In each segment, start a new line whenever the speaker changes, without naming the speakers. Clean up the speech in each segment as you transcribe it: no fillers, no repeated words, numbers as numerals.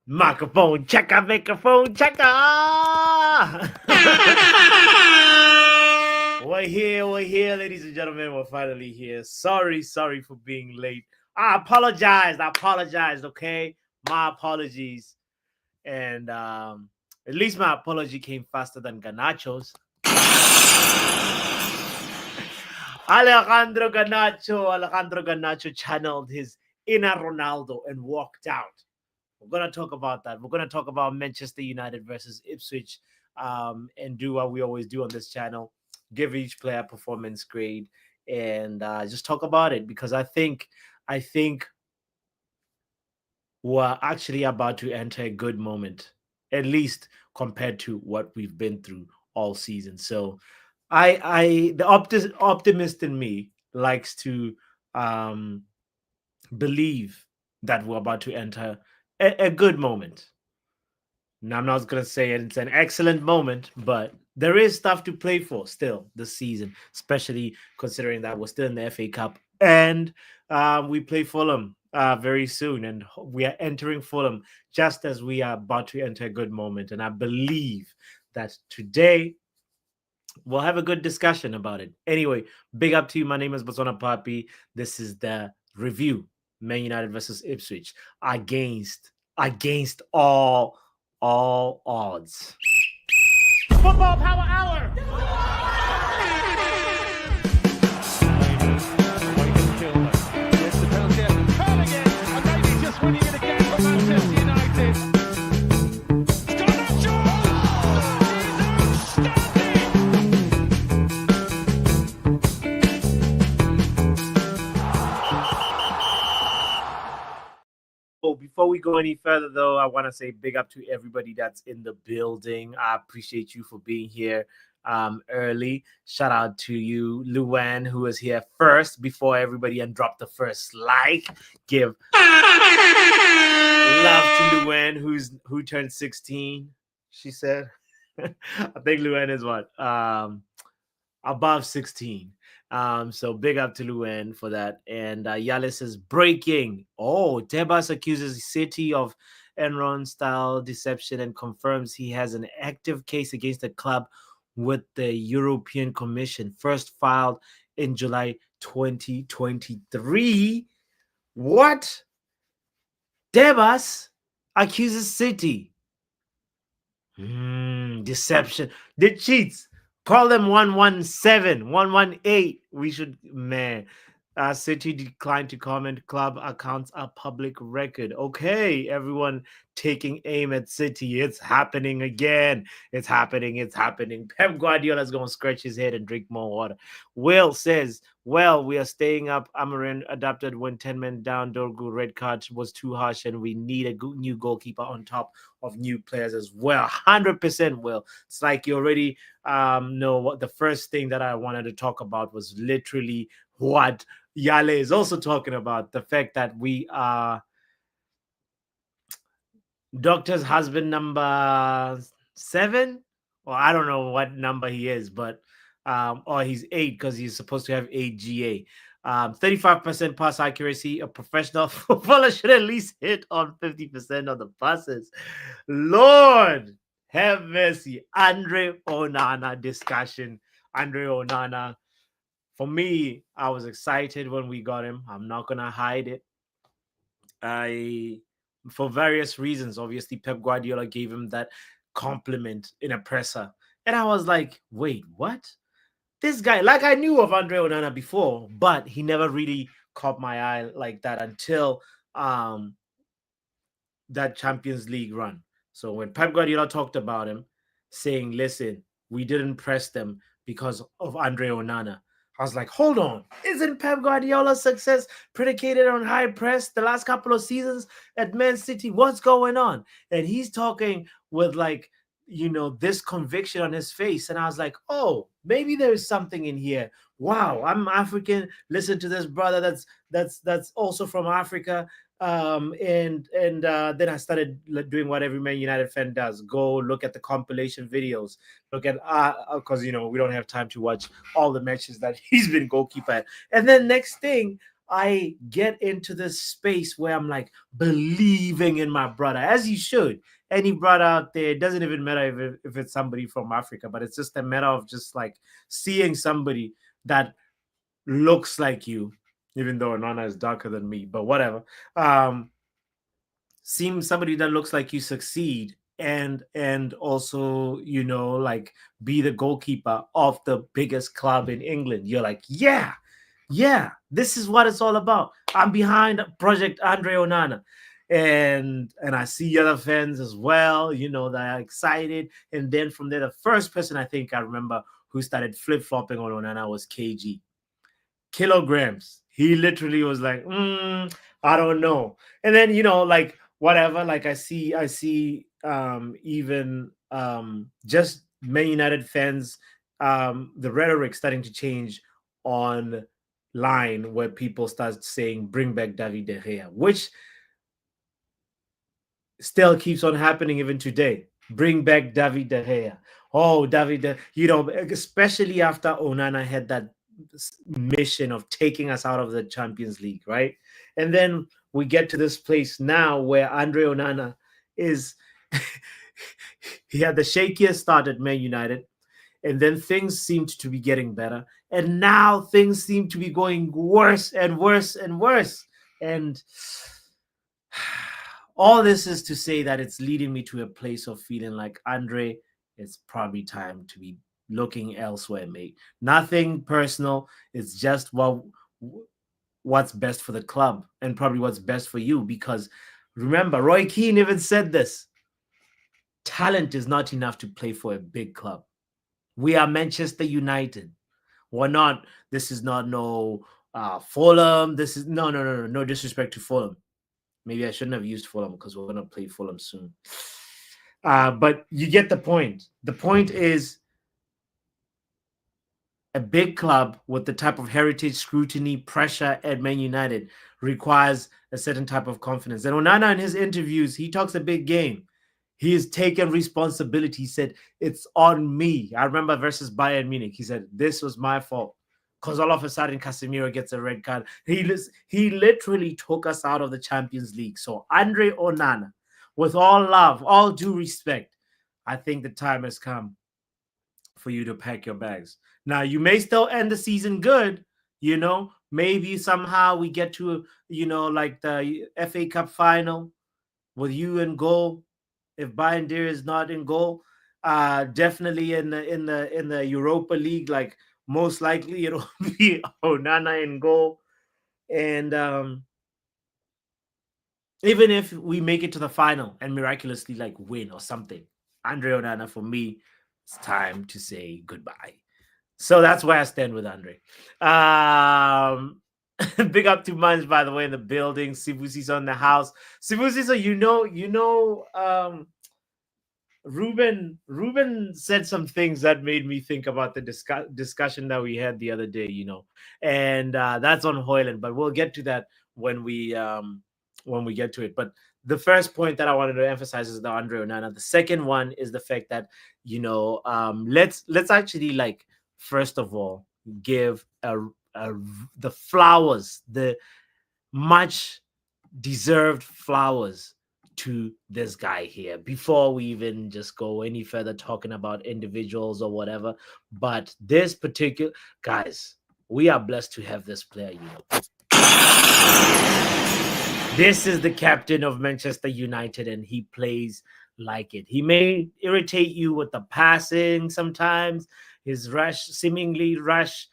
Microphone checker, microphone checker. We're here, ladies and gentlemen. We're finally here. Sorry for being late. I apologize. Okay, my apologies. And at least my apology came faster than Ganacho's. Alejandro Ganacho channeled his inner Ronaldo and walked out. We're going to talk about that. We're going to talk about Manchester United versus Ipswich and do what we always do on this channel, give each player performance grade and just talk about it because I think we're actually about to enter a good moment, at least compared to what we've been through all season. So the optimist in me likes to um, believe that we're about to enter a good moment. Now, I'm not going to say it's an excellent moment, but there is stuff to play for still this season, especially considering that we're still in the FA Cup and we play Fulham very soon. And we are entering Fulham just as we are about to enter a good moment. And I believe that today we'll have a good discussion about it. Anyway, big up to you. My name is Botswana Papi. This is the review Man United versus Ipswich against all odds. Football Power Hour. Winning it again for Manchester United. Before we go any further, though, I want to say big up to everybody that's in the building. I appreciate you for being here early. Shout out to you, Luan, who was here first before everybody and dropped the first like. Give love to Luan, who turned 16. She said, I think Luan is what above 16. So big up to Luan for that. And Yale says breaking. Oh, Tebas accuses City of Enron style deception and confirms he has an active case against the club with the European Commission, first filed in July 2023. What? Tebas accuses City. Deception. The cheats. Call them 117, 118. We should, man. City declined to comment. Club accounts are public record. Okay, everyone taking aim at City. It's happening again. It's happening. Pep Guardiola's going to scratch his head and drink more water. Will says, well, we are staying up. Amarin adapted when 10 men down. Dorgu red card was too harsh, and we need a new goalkeeper on top of new players as well. 100% Will. It's like you already know what the first thing that I wanted to talk about was literally what Yale is also talking about, the fact that we are Doctor's husband number 7, or I don't know what number he is, but or he's 8 because he's supposed to have 8 GA. 35% pass accuracy. A professional footballer should at least hit on 50% of the passes. Lord have mercy. Andre Onana discussion. Andre Onana. For me, I was excited when we got him. I'm not going to hide it. For various reasons, obviously, Pep Guardiola gave him that compliment in a presser. And I was like, wait, what? This guy, like I knew of Andre Onana before, but he never really caught my eye like that until that Champions League run. So when Pep Guardiola talked about him, saying, listen, we didn't press them because of Andre Onana, I was like, hold on. Isn't Pep Guardiola's success predicated on high press the last couple of seasons at Man City? What's going on? And he's talking with this conviction on his face. And I was like, oh, maybe there's something in here. Wow, I'm African. Listen to this brother that's also from Africa. And then I started doing what every Man United fan does: go look at the compilation videos, look at because we don't have time to watch all the matches that he's been goalkeeper at. And then next thing, I get into this space where I'm like believing in my brother, as you should. Any brother out there, it doesn't even matter if it's somebody from Africa, but it's just a matter of just like seeing somebody that looks like you, even though Nana is darker than me, but whatever. Um, seeing somebody that looks like you succeed and also, like be the goalkeeper of the biggest club in England. You're like, yeah, yeah, this is what it's all about. I'm behind Project Andre Onana. And I see other fans as well, that are excited. And then from there, the first person I think I remember who started flip-flopping on Onana was KG. Kilograms. He literally was like, I don't know. And then, like whatever, like I see even just Man United fans, the rhetoric starting to change on line where people start saying bring back David De Gea, which still keeps on happening even today. Bring back David De Gea. Oh, especially after Onana had that mission of taking us out of the Champions League, right? And then we get to this place now where Andre Onana is. He had the shakiest start at Man United, and then things seemed to be getting better, and now things seem to be going worse and worse and worse. And all this is to say that it's leading me to a place of feeling like, Andre, it's probably time to be looking elsewhere, mate. Nothing personal. It's just what's best for the club and probably what's best for you. Because remember, Roy Keane even said this: talent is not enough to play for a big club. We are Manchester United. We're not. This is not no Fulham. This is no disrespect to Fulham. Maybe I shouldn't have used Fulham because we're gonna play Fulham soon. But you get the point. The point is, a big club with the type of heritage, scrutiny, pressure at Man United requires a certain type of confidence. And Onana, in his interviews, he talks a big game. He has taken responsibility. He said, it's on me. I remember versus Bayern Munich. He said, this was my fault. Because all of a sudden, Casemiro gets a red card. He literally took us out of the Champions League. So Andre Onana, with all love, all due respect, I think the time has come for you to pack your bags. Now, you may still end the season good, maybe somehow we get to, like the FA Cup final with you in goal. If Bayern Deer is not in goal, definitely in the Europa League, like most likely it'll be Onana in goal. And even if we make it to the final and miraculously like win or something, Andre Onana, for me, it's time to say goodbye. So that's where I stand with Andre. Big up to Munch, by the way, in the building. Sibusi's on the house. Sibusi, so Ruben said some things that made me think about the discussion that we had the other day, and that's on Hoyland, but we'll get to that when we get to it. But the first point that I wanted to emphasize is the Andre Onana. The second one is the fact that let's actually, like, first of all, give the flowers, the much deserved flowers to this guy here before we even just go any further talking about individuals or whatever. But this particular, guys, we are blessed to have this player. This is the captain of Manchester United, and he plays like it. He may irritate you with the passing sometimes, his seemingly rush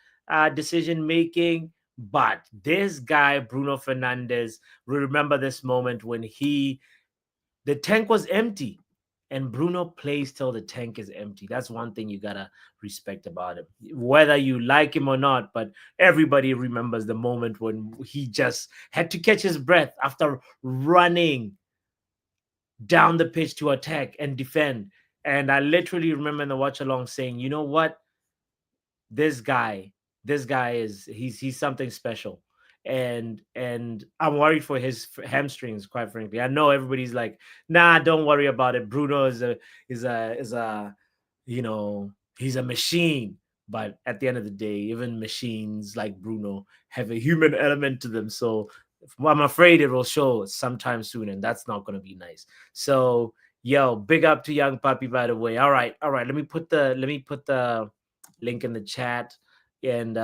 decision making. But this guy, Bruno Fernandes, remember this moment when the tank was empty and Bruno plays till the tank is empty. That's one thing you gotta respect about him, whether you like him or not. But everybody remembers the moment when he just had to catch his breath after running down the pitch to attack and defend. And I literally remember in the watch along saying, you know what? This guy, he's something special. And I'm worried for his hamstrings, quite frankly. I know everybody's like, nah, don't worry about it. Bruno is a he's a machine. But at the end of the day, even machines like Bruno have a human element to them. So I'm afraid it will show sometime soon, and that's not going to be nice. So, yo, big up to Young Puppy, by the way. All right. Let me put the link in the chat, and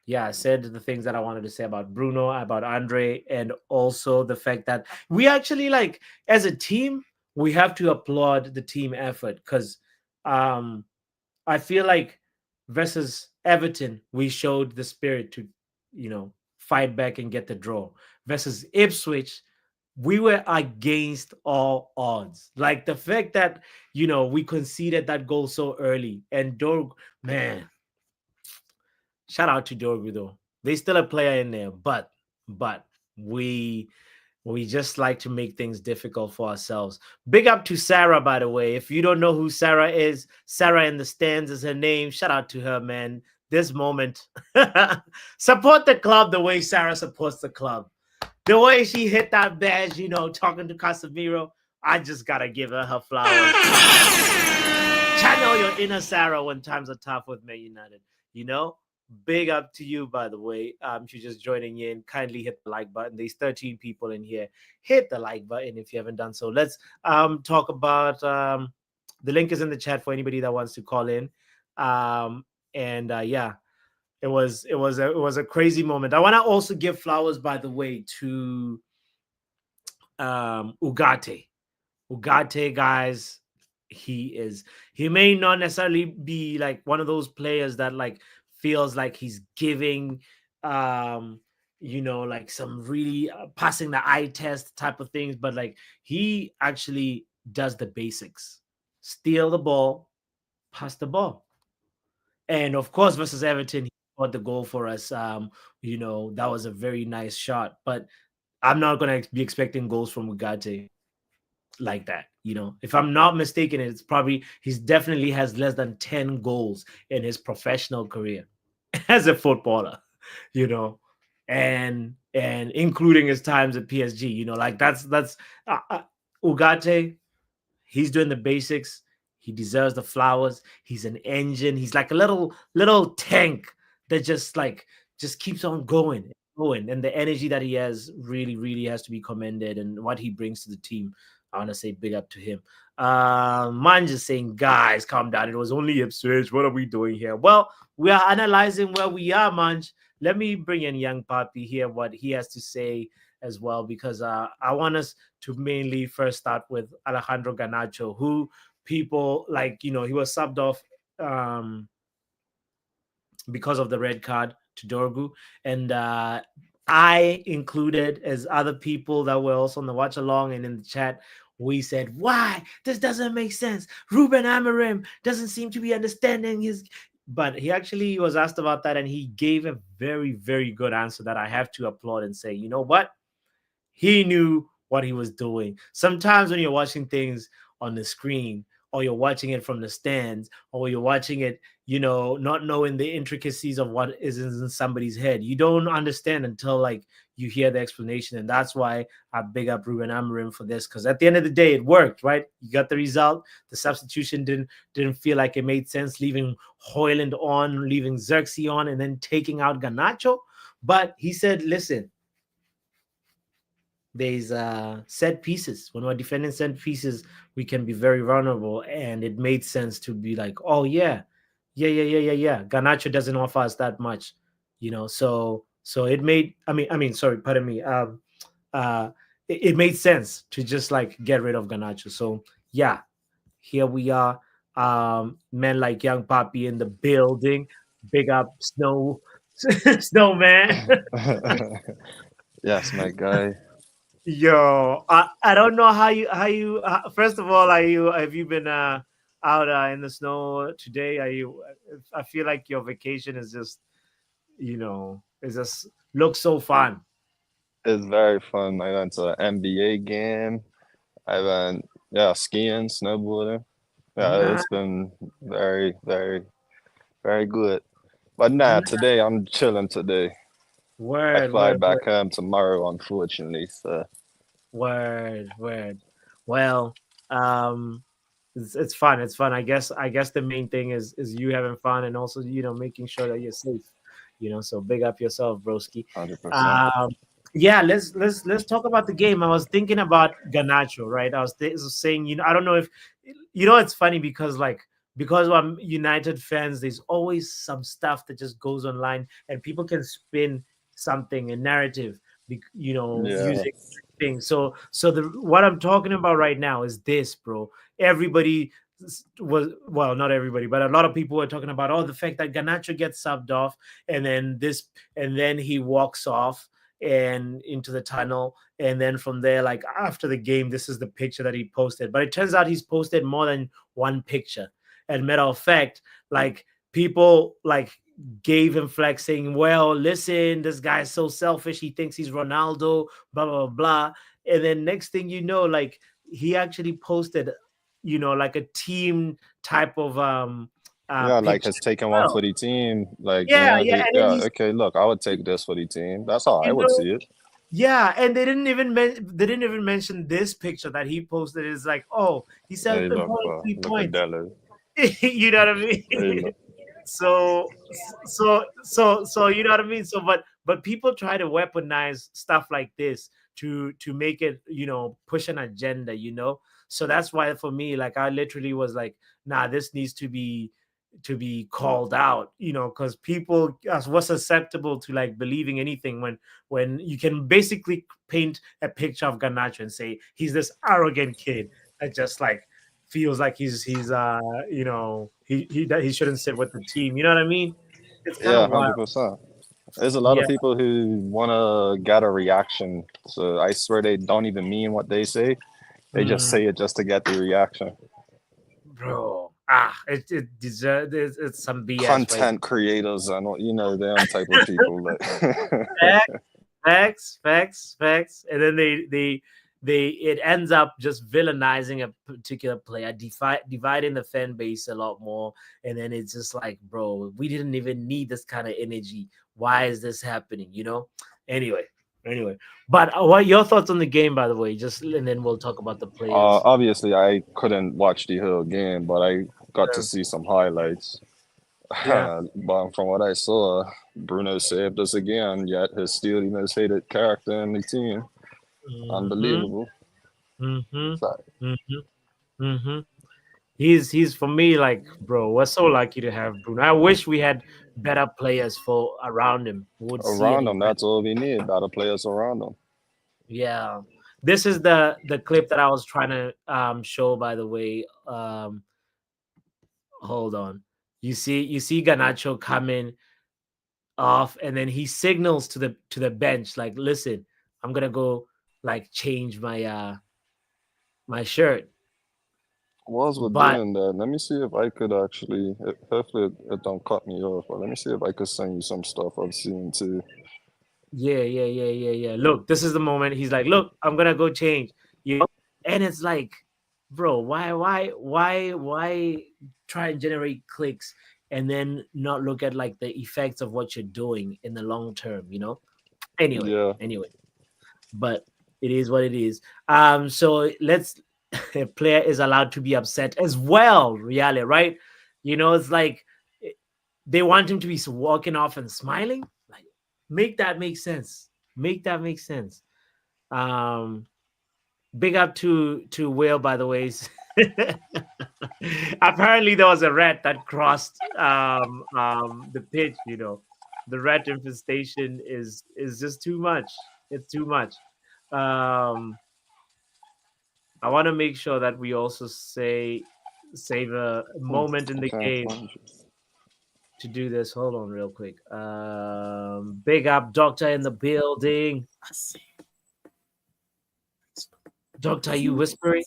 yeah, I said the things that I wanted to say about Bruno, about Andre, and also the fact that we actually like as a team, we have to applaud the team effort because um I feel like versus Everton, we showed the spirit to, fight back and get the draw. Versus Ipswich, we were against all odds. Like the fact that, we conceded that goal so early. And Dorg, man, shout out to Dorgu though. They still a player in there, but we we just like to make things difficult for ourselves. Big up to Sarah, by the way. If you don't know who Sarah is, Sarah in the stands is her name. Shout out to her, man. This moment. Support the club the way Sarah supports the club. The way she hit that badge, talking to Casemiro. I just gotta give her flowers. Channel your inner Sarah when times are tough with Man United. You know, big up to you, by the way. If you're just joining in, kindly hit the like button. There's 13 people in here. Hit the like button if you haven't done so. Let's talk about the link is in the chat for anybody that wants to call in. And yeah, it was a crazy moment. I want to also give flowers, by the way, to Ugarte. Ugarte, guys, he may not necessarily be like one of those players that like feels like he's giving like some really passing the eye test type of things, but like he actually does the basics. Steal the ball, pass the ball. And of course, versus Everton, he scored the goal for us. That was a very nice shot. But I'm not gonna be expecting goals from Ugarte like that. If I'm not mistaken, it's probably he's definitely has less than 10 goals in his professional career as a footballer, you know, and including his times at PSG, like that's Ugarte. He's doing the basics. He deserves the flowers. He's an engine. He's like a little tank that just keeps on going. And the energy that he has really, really has to be commended. And what he brings to the team, I want to say big up to him. Man just saying, guys, calm down. It was only Ipswich. What are we doing here? Well, we are analyzing where we are, Manj. Let me bring in Young Papi here, what he has to say as well, because I want us to mainly first start with Alejandro Ganacho, who people like, he was subbed off because of the red card to Dorgu. And I included as other people that were also on the watch along and in the chat, we said, why? This doesn't make sense. Ruben Amorim doesn't seem to be understanding his. But he actually was asked about that and he gave a very, very good answer that I have to applaud and say, you know what? He knew what he was doing. Sometimes when you're watching things on the screen, or you're watching it from the stands, or you're watching it, not knowing the intricacies of what is in somebody's head, you don't understand until like you hear the explanation. And that's why I big up Ruben Amorim for this, because at the end of the day, it worked, right? You got the result. The substitution didn't feel like it made sense, leaving Hoyland on, leaving Xerxes on, and then taking out Ganacho. But he said, listen, there's set pieces. When we're defending set pieces, we can be very vulnerable, and it made sense to be like, oh yeah. Ganacho doesn't offer us that much, so it made. I mean, sorry, pardon me. Uh, it made sense to just like get rid of Ganacho. So yeah, here we are. Men like Young Papi in the building. Big up Snow, Snowman.
Yes, my guy.
Yo, I don't know how you first of all, are you have you been out in the snow today? Are you I feel like your vacation is just, is just looks so fun.
It's very fun. I went to an NBA game. I went, yeah, skiing, snowboarding. Yeah,
Nah,
it's been very, very, very good. But nah,
nah,
today I'm chilling today. I
word,
fly
word,
back
word,
home tomorrow, unfortunately. So
word. Well, um it's fun. It's fun. I guess the main thing is you having fun and also making sure that you're safe. So big up yourself, broski.
100%.
Um, yeah, let's talk about the game. I was thinking about Ganacho, right? I was saying, I don't know if it's funny because because I'm United fans, there's always some stuff that just goes online and people can spin something, a narrative,
Yeah,
using things. So the what I'm talking about right now is this, bro. Everybody was, well, not everybody, but a lot of people were talking about, the fact that Ganacho gets subbed off, and then he walks off and into the tunnel, and then from there, like after the game, this is the picture that he posted. But it turns out he's posted more than one picture. And matter of fact, like people like gave him flex saying, well, listen, this guy's so selfish, he thinks he's Ronaldo, blah blah blah. And then next thing you know, like he actually posted, like a team type of
yeah, like
picture
has
as
taken one
well.
for the team. Like,
Yeah, yeah, and then
yeah,
he's,
okay, look, I would take this for the team. That's how I
you
would
know,
see it.
yeah, and they didn't even mention this picture that he posted. Is like, oh, he
Hey, look,
self-employed three
look at
points.
Dele.
You know what I mean?
Hey, look.
So you know what I mean. So but people try to weaponize stuff like this to make it, push an agenda. So that's why for me, like I literally was like, nah, this needs to be called out, because people were susceptible to like believing anything when you can basically paint a picture of Garnacho and say he's this arrogant kid that just like feels like he shouldn't sit with the team. You know what I mean? It's kind
Yeah,
of wild.
100%. There's a lot of
Yeah.
people who want to get a reaction. So I swear they don't even mean what they say. They just
Mm,
say it just to get the reaction.
bro. It deserves it's some BS right
Content creators and them type of people. Like,
there. Facts, and then they it ends up just villainizing a particular player, dividing the fan base a lot more, and then it's just like, bro, we didn't even need this kind of energy. Why is this happening? Anyway, anyway. But what your thoughts on the game, by the way? Just and then we'll talk about the players.
obviously, I couldn't watch the whole game, but I got to
Yeah,
see some highlights.
yeah.
But from what I saw, Bruno saved us again, yet he's still the most hated character in the team.
Mm-hmm,
Unbelievable.
mm-hmm,
So,
mm-hmm, mm-hmm. He's for me like, bro, we're so lucky to have Bruno. I wish we had better players for around him who would see
around
any
them,
red.
that's all we need. Better players around them.
Yeah. This is the clip that I was trying to show, by the way. Hold on. You see Ganacho coming off, and then he signals to the bench like, listen, I'm gonna go like change my shirt.
Whilst we're
But
doing that, let me see if I could actually, hopefully it don't cut me off, but let me see if I could send you some stuff I've seen too.
yeah. Look, this is the moment. He's like, look, I'm gonna go change, and it's like, bro, why try and generate clicks and then not look at like the effects of what you're doing in the long term? Anyway,
Yeah,
anyway, but it is what it is. So let's a player is allowed to be upset as well, really, right? It's like eh, they want him to be walking off and smiling. Like, make that make sense. Make that make sense. Um, big up to Will, by the way. Apparently, there was a rat that crossed the pitch. The rat infestation is just too much. It's too much. Um, I want to make sure that we also save a moment in
I
the
can't
game
find you.
to do this. Hold on, real quick. Big up, Doctor in the building. Doctor, are you whispering?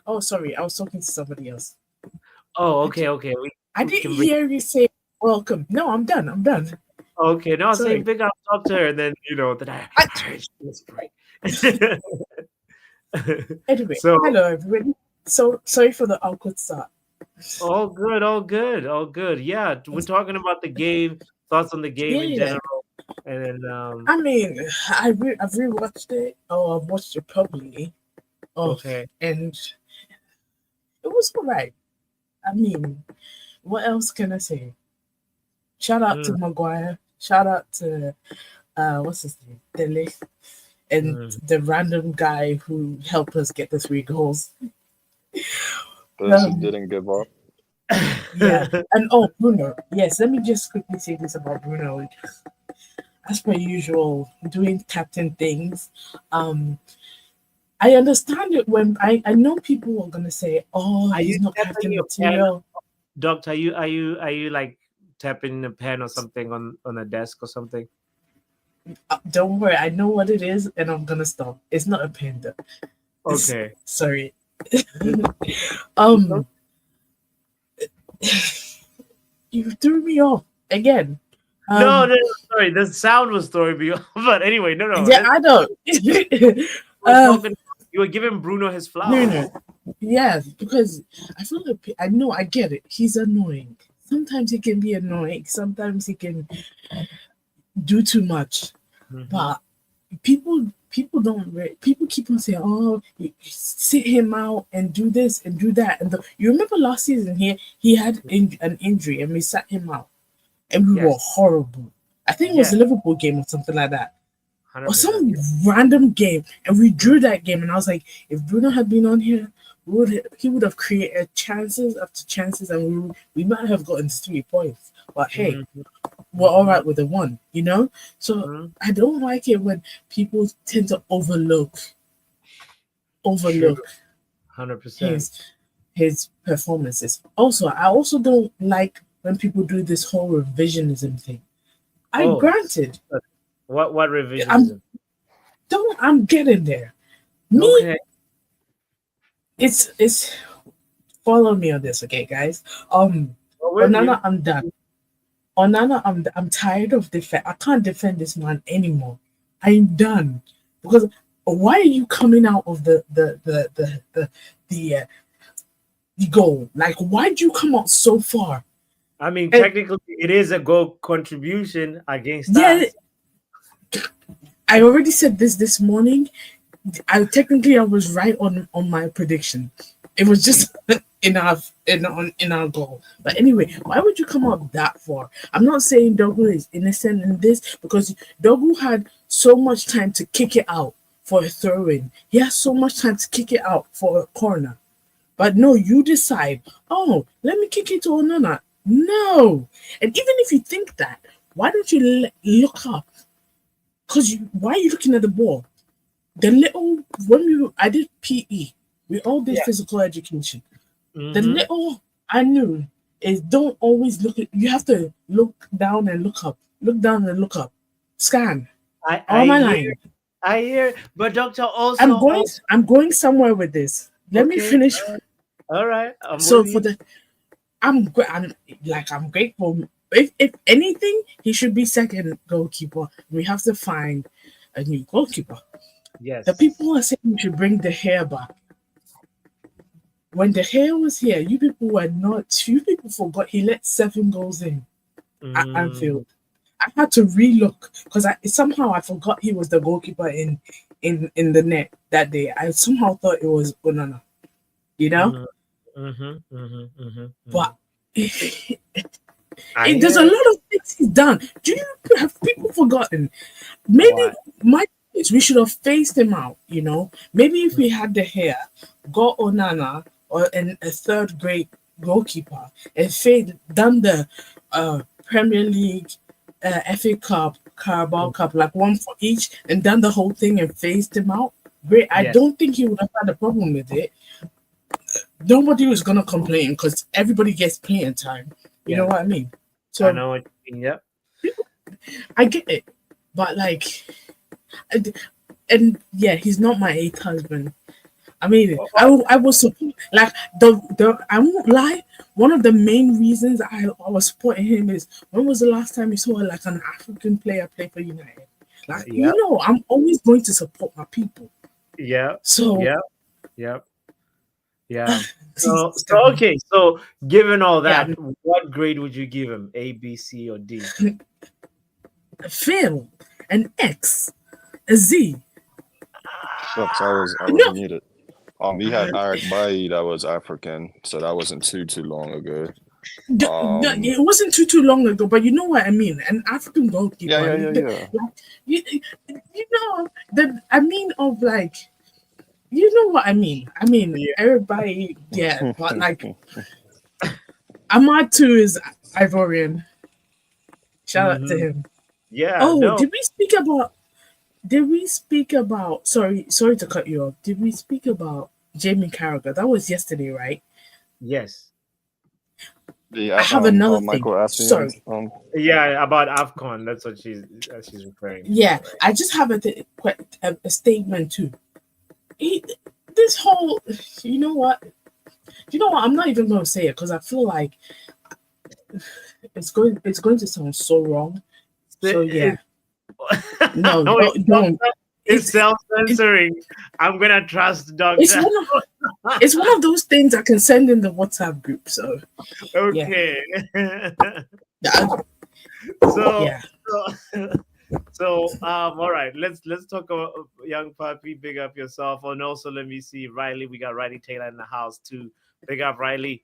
Oh, sorry, I was talking to somebody else.
Oh, okay,
Okay.
okay. We,
I
we
didn't
can bring.
hear you say welcome. No, I'm done. I'm done.
Okay, no, I was saying
Sorry.
big up, Doctor, and then that
I,
I heard you whispering.
anyway,
So
hello everybody. So sorry for the awkward start.
all good, all good, all good. Yeah, we're talking about the game, thoughts on the game in
Yeah,
general, and then
I mean, I've rewatched it. Oh, I've watched it probably. Oh,
okay.
and it was all right. I mean, what else can I say? Shout out to
Mm,
Maguire. Shout out to what's his name, Dele, and
mm.
the random guy who helped us get the 3 goals.
Those who
Um,
didn't give up.
yeah, and oh, Bruno. Yes, let me just quickly say this about Bruno. As per usual, doing captain things. Um, I understand it when I know people are gonna say, "Oh,
Are you
he's not
tapping
captain
your pen,
material."
Doctor? Are you like tapping a pen or something on a desk or something?
Don't worry, I know what it is, and I'm gonna stop. It's not a panda. It's
Okay.
sorry.
Mm, no,
um, you threw me off again.
no,
Um,
no, sorry. The sound was throwing me off. But anyway, no, no.
yeah, I know.
We're
uh,
talking. You were giving Bruno his
no,
flowers.
no, yeah, because I feel like I know I get it. He's annoying. Sometimes he can be annoying. Sometimes he can do too much.
Hmm.
But people don't people keep on saying, "Oh, sit him out and do this and do that." And you remember last season here he had an injury and we sat him out and we were
Yes,
horrible. I think it was
yes,
the Liverpool game or something like that, or
100%.
some random game, and we drew that game. And I was like, if Bruno had been on here, he would have created chances after chances, and we might have gotten 3 points. But hey,
Mm-hmm,
we're all
mm-hmm,
right with the one, you know? So
mm-hmm.
I don't like it when people tend to
True,
overlook
100%.
his his performances. Also, I also don't like when people do this whole revisionism thing. I
Oh,
granted,
what
I'm
revisionism?
I'm getting there. Me,
Okay.
it's follow me on this, okay, guys.
Well, with
Onana,
you.
I'm done. Onana, I'm tired of defend. I can't defend this man anymore. I'm done because why are you coming out of the the goal? Like, why'd you come out so far?
I mean,
And
technically, it is a goal contribution against
yeah,
us.
I already said this morning. I was right on my prediction. It was
Mm,
just in our goal. But anyway, why would you come up that far? I'm not saying Dogu is innocent in this because Dogu had so much time to kick it out for a throw in. He has so much time to kick it out for a corner. But no, you decide, oh, let me kick it to Onana. No. And even if you think that, why don't you look up? Because why are you looking at the ball? The little when I did PE, we all did
yeah.
physical education. The
Mm-hmm.
little I knew is don't always look at you have to look down and look up. Look down and look up. Scan.
I
All my
hear,
line.
I hear. But doctor, also,
I'm going somewhere with this. Let me
okay.
finish.
All right. I'm
So
with
for
you.
the I'm like I'm grateful. If anything, he should be second goalkeeper. We have to find a new goalkeeper. The
Yes.
people are saying we should bring the hair back. When the hair was here, you people were not. You people forgot he let 7 goals in at
Mm,
Anfield. I had to relook because I somehow I forgot he was the goalkeeper in the net that day. I somehow thought it was Onana, you know.
mm-hmm, mm-hmm, mm-hmm, mm-hmm, mm-hmm.
But
I
there's
hear
a
it.
lot of things he's done. Do you have people forgotten? Maybe
What?
my is we should have phased him out. You know, maybe if we had the hair, got Onana or a third grade goalkeeper and done the Premier League, FA Cup, Carabao Cup, like one for each, and done the whole thing and phased him out. Great. I
Yes.
don't think he would have had a problem with it. Nobody was gonna complain because everybody gets playing time. You know
Yes.
what I mean?
I
So
know what you mean. Yep.
I get it, but like, and, and yeah, he's not my eighth husband. I mean,
Oh,
I was support like the I won't lie. One of the main reasons I was supporting him is when was the last time you saw like an African player play for United? Like
yep.
I'm always going to support my people.
Yep.
So
Yep. Yep. Yeah. So
stop me.
okay. So given all
Yeah,
that, what grade would you give him? A, B, C, or D?
fail an X, a Z.
Shucks, I was
No,
muted. We had Eric Bailly that was African, so that wasn't too long ago.
It wasn't too long ago, but you know what I mean. An African
Yeah,
goalkeeper,
yeah, yeah, yeah.
like you, you know the I mean of like you know what I mean. I mean
Yeah.
everybody, yeah, but like Ahmad too is Ivorian. Shout out to
Mhm.
him.
Yeah.
Oh,
No.
did we speak about? Did we speak about? Sorry to cut you off. Did we speak about Jamie Carragher? That was yesterday, right?
Yes.
The
I have another thing.
Michael Essien.
Sorry.
Yeah. About Afcon. That's what she's referring to.
Yeah, I just have a statement too. He, this whole, you know what? You know what? I'm not even going to say it because I feel like it's going to sound so wrong. So yeah,
It,
no,
no,
don't.
it's
It's it,
self-censoring. I'm gonna trust
it's
Doctor.
one of it's one of those things I can send in the WhatsApp group. So yeah,
Okay.
yeah,
so
yeah.
so all right, let's talk about young puppy. Big up yourself. And also let me see Riley. We got Riley Taylor in the house too. Big up Riley.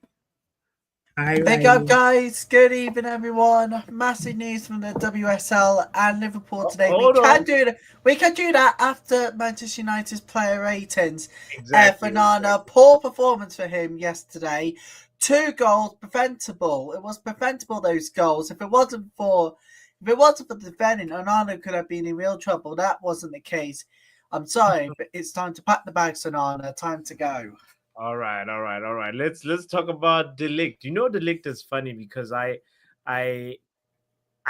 Hi,
Big up,
Riley.
guys. Good evening, everyone. Massive news from the WSL and Liverpool today. We
Hold
can
on.
do it. We can do that after Manchester United's player ratings.
Exactly.
Fernanda, poor performance for him yesterday. 2 goals, preventable. It was preventable, those goals. If it wasn't for the defending, Onana could have been in real trouble. That wasn't the case. I'm sorry, but it's time to pack the bags, Onana. Time to go.
All right, all right, all right. Let's talk about Delict. You know, Delict is funny because I I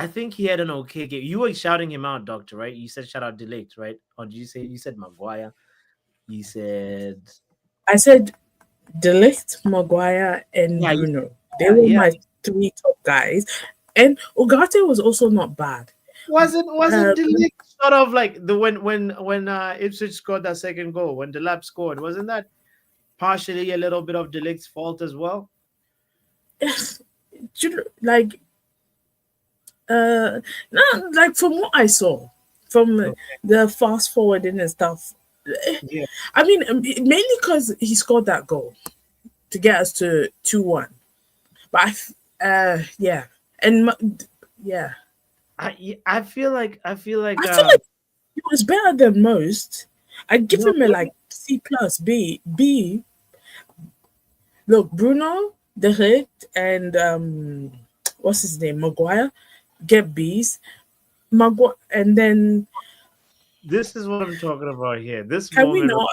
think he had an okay game. You were shouting him out, Doctor, right? You said shout out Delict, right? Or did you said Maguire? You said
I said Delict, Maguire, and
yeah,
Bruno. They
yeah,
were
yeah.
my three top guys, and Ugarte was also not bad.
Wasn't
Uh,
Delict sort of like the when Ipswich scored that second goal when Delap scored? Wasn't that partially a little bit of Delict's fault as well?
like no, like from what I saw from
Okay.
the fast forwarding and stuff.
Yeah.
I mean, mainly because he scored that goal to get us to 2-1. But yeah, and yeah,
I feel like
I feel like he was better than most. I'd give
no
him a
let me,
like C plus B. Look, Bruno, De Ligt, and what's his name, Maguire, get B's. Maguire, and then
this is what I'm talking about here. This
can we
moment.
not?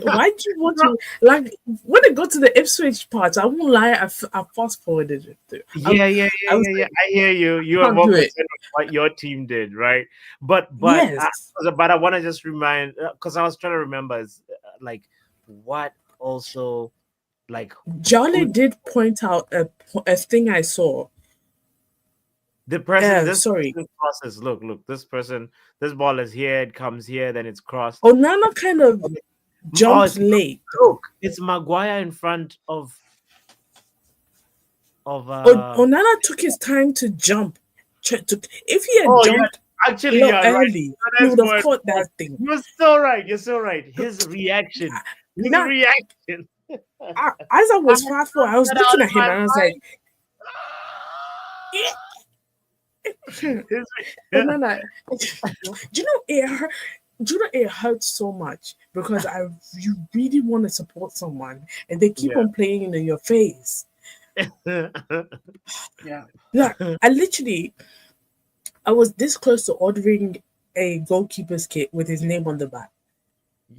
Why do you want to like when I got to the Ipswich part? I won't lie, I fast forwarded it.
Yeah, yeah,
I
yeah,
was
yeah, yeah.
like,
I hear you. You
I
are
can't
more
do it.
concerned with what your team did, right? But
Yes,
but I want to just remind because I was trying to remember is like what also like
Jolly
who
did point out a thing I saw.
the person this
Sorry,
person crosses. Look, this ball is here. It comes here, then it's crossed.
Onana kind of
Oh,
jumped late though.
it's Maguire in front of
Onana took his time to jump. If he had
Oh yeah,
jumped a
actually
lot
you're right.
early, he
Let's
would
go
have
ahead.
caught that thing.
You're so right. You're so right. His reaction. His
Now,
reaction.
as I
I
was
had
fast forward,
not
I was
that out
looking
of
at him
my
and I was like,
mind.
"Yeah."
His,
Onana, do you know it hurt? Do you know it hurts so much because you really want to support someone and they keep
yeah.
on playing in your face.
Yeah.
Like I was this close to ordering a goalkeeper's kit with his name on the back.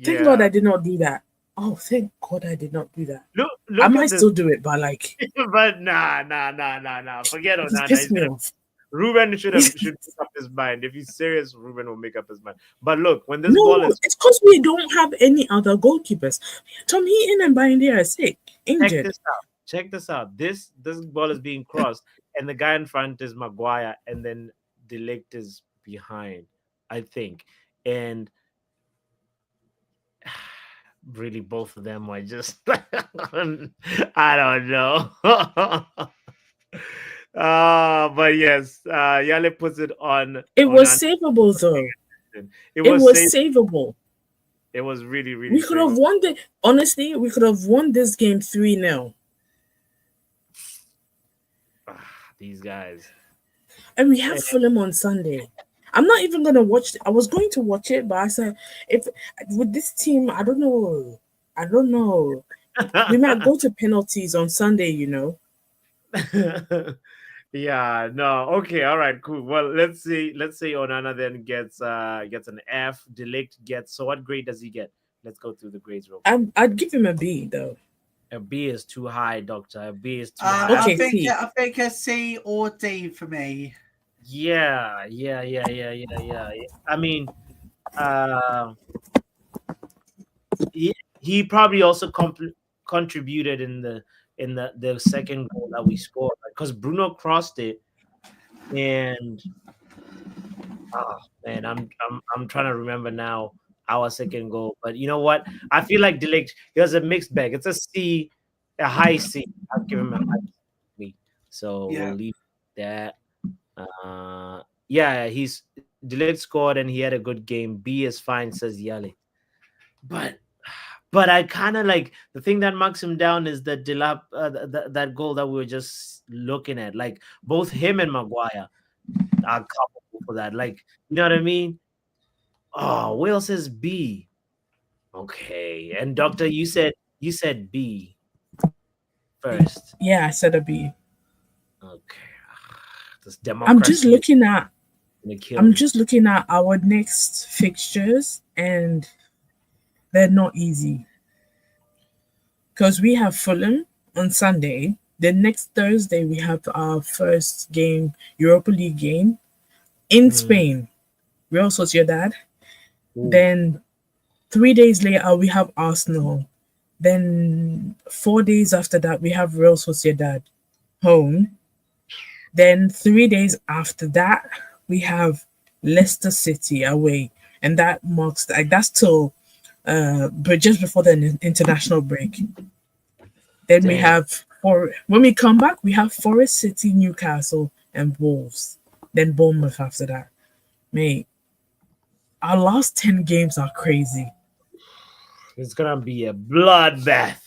Thank God
yeah.
I did not do that. Oh, thank God I did not do that. I
Look
might
at this.
still do it, but like
But nah. Forget
he's
Onana.
pissed me off.
Ruben should make up his mind. If he's serious, Ruben will make up his mind. But look, when this
No,
ball is
it's because we don't have any other goalkeepers. Tom Heaton and Bindy are sick,
check
injured.
this out. Check this out. This ball is being crossed, and the guy in front is Maguire, and then Delict is behind, I think. And really, both of them are just I don't know. But yes, Yale puts it on
It
on
was
an
savable though.
it
It
was
was
safe.
savable.
It was really, really
We could have
favorable.
won the. Honestly, we could have won this game 3-0.
These guys.
And we have
Eh,
Fulham on Sunday. I'm not even gonna watch. I was going to watch it, but I said, if with this team, I don't know. I don't know. We might go to penalties on Sunday.
Yeah, no. Okay, all right, cool. Well, let's say Onana then gets an F, Delict gets, so what grade does he get? Let's go through the grades real quick.
I'd give him a B though.
A B is too high, doctor. A B is too
Uh,
high.
I
Okay,
think
C.
I think a C or D for me.
Yeah. I mean, uh he probably also contributed in the second goal that we scored because Bruno crossed it. And oh man, I'm trying to remember now our second goal. But you know what? I feel like Delict, he was a mixed bag. It's a C, a high C. I'll give him a high C. So we'll
Yeah.
leave that. Yeah, he's Delict scored and he had a good game. B is fine, says Yale. But I kind of like the thing that marks him down is that that goal that we were just looking at. Like both him and Maguire are culpable for that. Like, you know what I mean? Oh, Will says B. Okay. And Doctor, you said B first.
Yeah, I said a B.
Okay. This
I'm just
democracy is
looking at.
gonna kill
I'm
me.
just looking at our next fixtures, and they're not easy because we have Fulham on Sunday. The next Thursday we have our first game, Europa League game in
Mm.
Spain, Real Sociedad.
Ooh.
Then 3 days later we have Arsenal. Then 4 days after that we have Real Sociedad home. Then 3 days after that we have Leicester City away, and that marks like that's till but just before the international break. Then we
Damn.
have for when we come back, we have Forest City, Newcastle, and Wolves. Then Bournemouth after that. Mate, our last 10 games are crazy.
It's gonna be a bloodbath.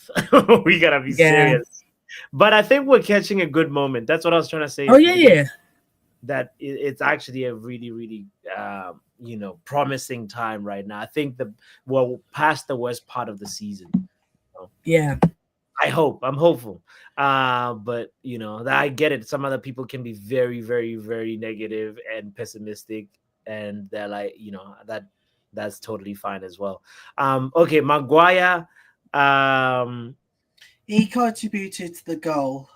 We gotta be
Yeah.
serious. But I think we're catching a good moment. That's what I was trying to say
Oh
at the
yeah,
beginning.
yeah.
That it's actually a really, really, promising time right now. I think we're past the worst part of the season.
Yeah.
I hope. I'm hopeful. But I get it. Some other people can be very, very, very negative and pessimistic, and they're like, that's totally fine as well. Okay, Maguire.
He contributed to the goal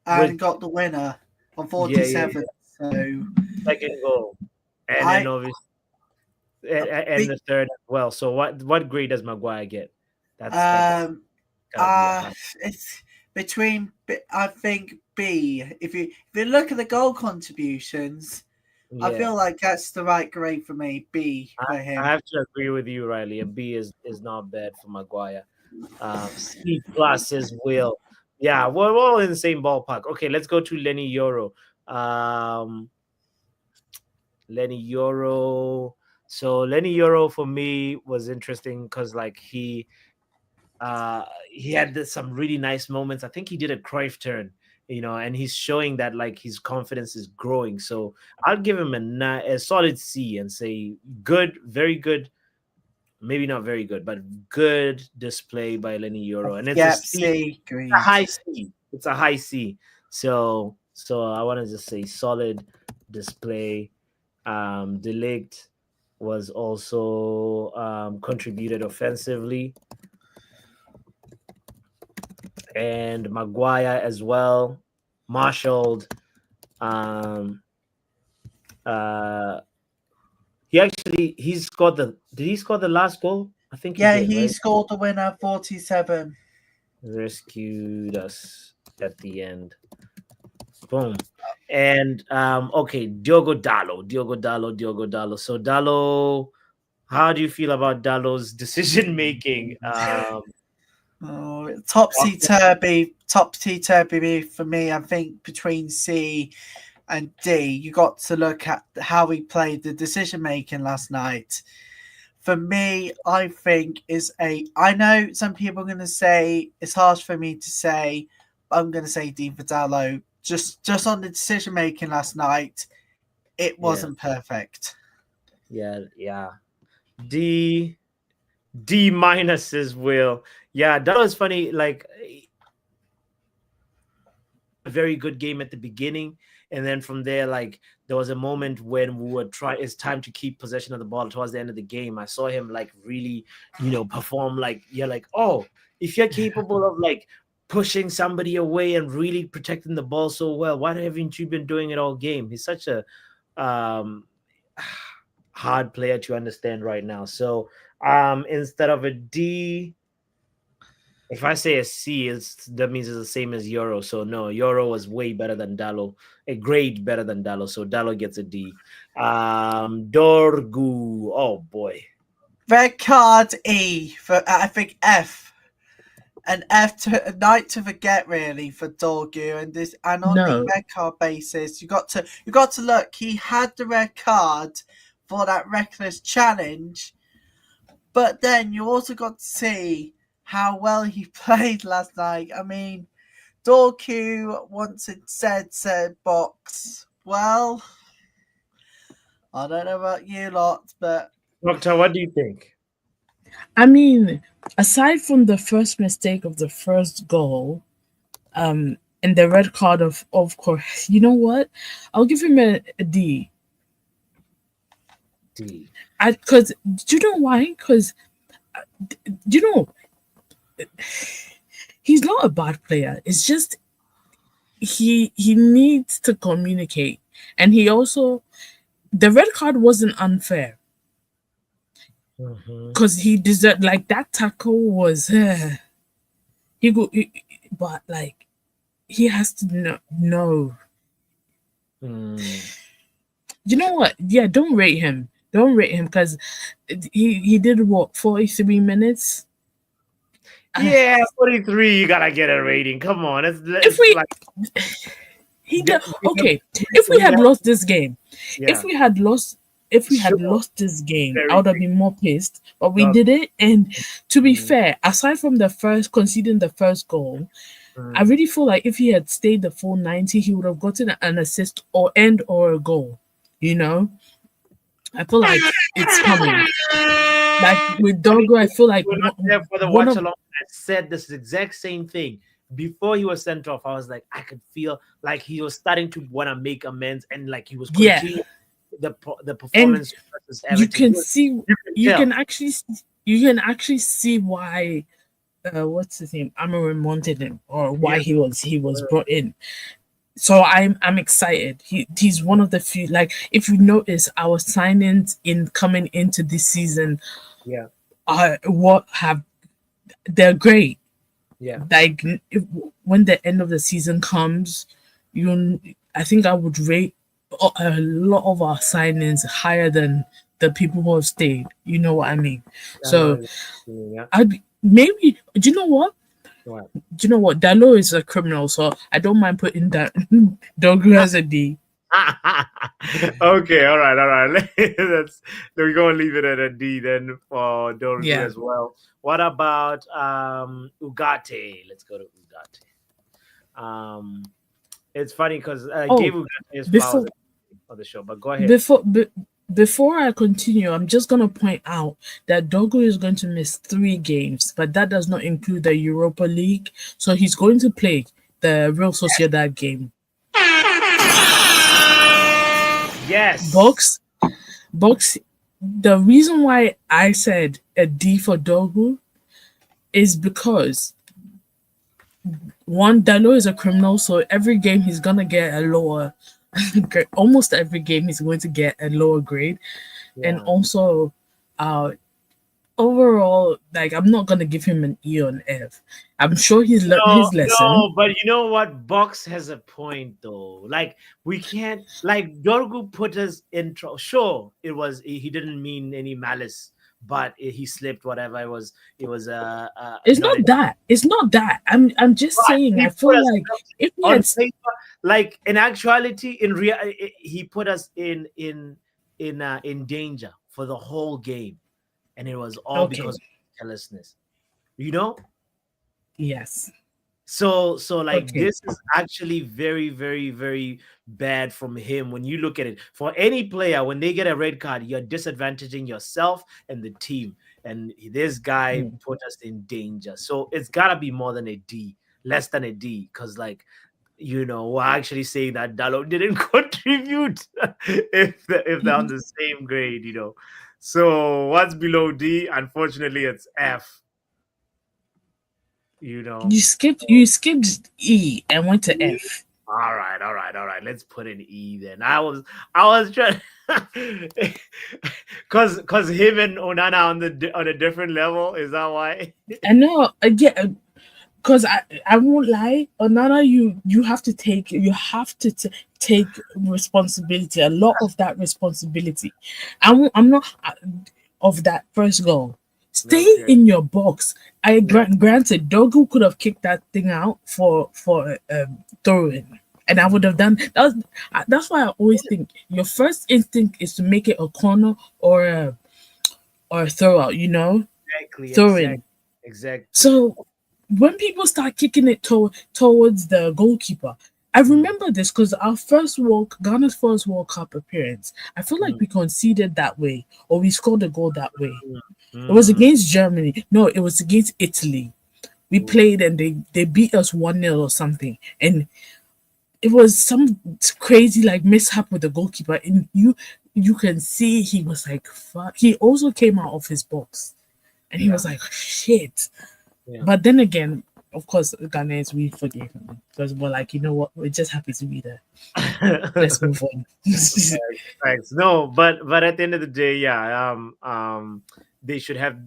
With
and got the winner on
yeah,
47. So
second goal, and then
I
obviously
a
and
big
the third as well. So what grade does Maguire get? That's
um
gotta be a high.
it's between I think B. If you look at the goal contributions, I
Yeah,
feel like that's the right grade for me. B
I,
for
I
him.
have to agree with you, Riley. A B is not bad for Maguire. C plus is Will. Yeah, we're all in the same ballpark. Okay, let's go to Lenny Euro. Um, Lenny Euro. So Lenny Euro for me was interesting because like he had some really nice moments. I think he did a Cruyff turn, and he's showing that like his confidence is growing. So I'll give him a solid C and say good, very good. Maybe not very good, but good display by Lenny Euro, and it's a
Yep,
C,
C
a
agreed.
high C. It's a high C. So I want to just say solid display. Delict was also contributed offensively, and Maguire as well, marshaled. Um, uh, he scored the. Did he score the last goal? I think he
Yeah,
did,
he
right?
scored the winner 47.
Rescued us at the end. Boom. And okay, Diogo Dallo. So Dallo, how do you feel about Dallo's decision making?
Oh,
Often-
topsy turvy for me. I think between C and D, you got to look at how he played the decision making last night. for me, I think is a. I know some people are going to say it's harsh for me to say, but I'm going to say D for Dallo. Just on the decision making last night, it
Yeah,
wasn't perfect.
yeah. D D minuses will. Yeah, that was funny. Like a very good game at the beginning, and then from there, like there was a moment when we were try. It's time to keep possession of the ball towards the end of the game. I saw him like really, perform like you're like, oh, if you're capable of like pushing somebody away and really protecting the ball so well, why haven't you been doing it all game? He's such a um hard player to understand right now. So instead of a D, if I say a C, that means it's the same as Euro. So no, Euro was way better than Dallo, a grade better than Dallo. So Dallo gets a D. Dorgu, oh boy,
Red card E for I think F. An F to a night to forget really for Dorgu and on the
No,
red card basis you got to look, he had the red card for that reckless challenge, but then you also got to see how well he played last night. I mean, Dorgu once it said box. Well, I don't know about you lot, but
Doctor, what do you think?
I mean, aside from the first mistake of the first goal, and the red card of course, you know what? I'll give him a D.
D.
Because do you know why? Because you know he's not a bad player. It's just he needs to communicate, and he also the red card wasn't unfair
Mhm.
because he deserved like that tackle was he go, but like he has to know.
Mm.
You know what? Yeah, don't rate him. Don't rate him because he did what 43 minutes. Uh,
Yeah, 43. You gotta get a rating. Come on,
if
it's
we
like
he
get,
did okay, if we
we
had
have
lost this game, if
yeah,
we had lost if we had
sure,
lost this game, I
very
would have
big.
been more pissed. But we
No,
did it, and to be
mm,
fair, aside from the first conceding the first goal, I
mm.
really feel like if he had stayed the full 90, he would have gotten an assist or a goal. You know, I feel like it's coming. Like with
Funny,
Doggo, I
you
feel like
were not there for the
one
watch
of
along. I said this exact same thing before he was sent off. I was like, I could feel like he was starting to want to make amends, and like he was
yeah,
continuing the
and
performance versus
you
Everton.
can see
You can
you
tell.
can actually you can actually see why what's his name Amarim wanted him or
Yeah.
why he was brought in. So I'm excited. He's one of the few. Like if you notice, our signings in coming into this season
Yeah.
are what have they're great.
Yeah.
Like when the end of the season comes, you I think I would rate a lot of our signings higher than the people who have stayed. You know what I mean?
I know
So
exactly. Yeah.
I'd maybe do you know what?
What?
Do you know what? Dalo is a criminal, so I don't mind putting that Dogu as a D.
Okay, all right. That's we're gonna leave it at a D then for Dorgu
Yeah.
as well. What about Ugarte? Let's go to Ugarte. It's funny because I gave
Oh,
Ugarte his flowers
before
on the show, but go ahead.
before be, before I continue, I'm just gonna point out that Dogu is going to miss 3 games, but that does not include the Europa League. So he's going to play the Real Sociedad game.
Yes.
Box, box. The reason why I said a D for Dogu is because one, Dalo is a criminal, so every game he's gonna get a lower. Almost every game he's going to get a lower grade, and
Yeah.
also, uh, overall, like I'm not gonna give him an E on F. I'm sure he's learned
No,
his lesson.
no, but you know what? Box has a point though. Like we can't like Dorgu put us in trouble. Sure, he didn't mean any malice, but he slipped. Whatever it was
It's
not.
not that. It's not that. I'm just
But
saying.
he
I
put
feel
us
like if he
on
had,
paper, like in actuality, in real, he put us in danger for the whole game. and it was all because
Okay.
of carelessness. You know,
Yes.
so like
Okay.
this is actually very, very, very bad from him when you look at it. For any player, when they get a red card, you're disadvantaging yourself and the team. And this guy
Mm.
put us in danger. So it's gotta be more than a D, less than a D, because like we're actually saying that Dallo didn't contribute if they're on the same grade. So what's below D? Unfortunately, it's F. You know.
You skipped E and went to F.
All right, all right, all right. Let's put an E then. I was trying cause him and Onana on a different level. Is that why?
I know. Yeah, because I won't lie. Another you have to take responsibility. A lot of that responsibility. I'm not of that first goal. Stay
Okay.
in your box. I
Yeah.
granted Dogu could have kicked that thing out for throwing, and I would have done that's why I always think your first instinct is to make it a corner or a throw out.
Exactly.
Throwing.
Exactly.
So when people start kicking it towards the goalkeeper, I
Mm,
remember this because Ghana's first World Cup appearance, I feel like
mm,
we conceded that way or we scored a goal that way.
mm,
It was
mm.
against Germany. No, it was against Italy. We
Ooh,
played and they beat us 1-0 or something. And it was some crazy like mishap with the goalkeeper. And you can see he was like, fuck. He also came out of his box and he
yeah.
was like, shit.
Yeah.
But then again, of course, Ghanaians, we forgave him because we're like, you know what? We're just happy to be there. Let's move on.
Thanks. No, but at the end of the day, yeah, they should have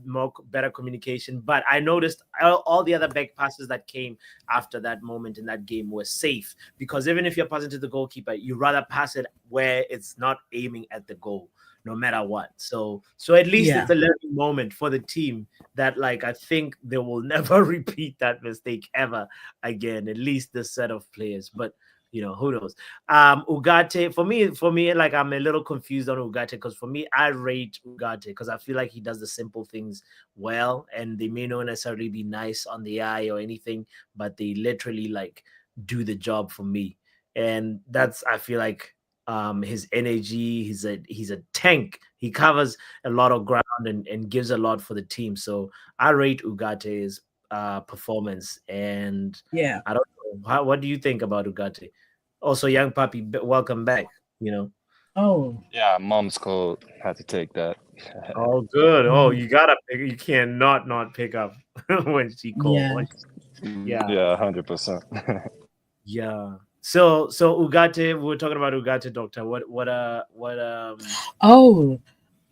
better communication. But I noticed all the other back passes that came after that moment in that game were safe because even if you're passing to the goalkeeper, you rather pass it where it's not aiming at the goal, no matter what. So at least
Yeah.
it's a learning moment for the team that like I think they will never repeat that mistake ever again. At least this set of players, but. Who knows? Ugarte for me, like I'm a little confused on Ugarte because for me, I rate Ugarte because I feel like he does the simple things well, and they may not necessarily be nice on the eye or anything, but they literally like do the job for me, and that's I feel like his energy. He's a tank. He covers a lot of ground and gives a lot for the team. So I rate Ugate's performance, and
Yeah.
I don't know. What do you think about Ugarte? Also, young puppy, welcome back. You know.
Oh.
Yeah, mom's cold. Had to take that.
Oh, good. Oh,
Mhm.
you gotta pick. You cannot not pick up when she called.
Yeah.
Yeah,
Yeah, 100%.
yeah. So Ugarte, we're talking about Ugarte, doctor. What
Oh,
you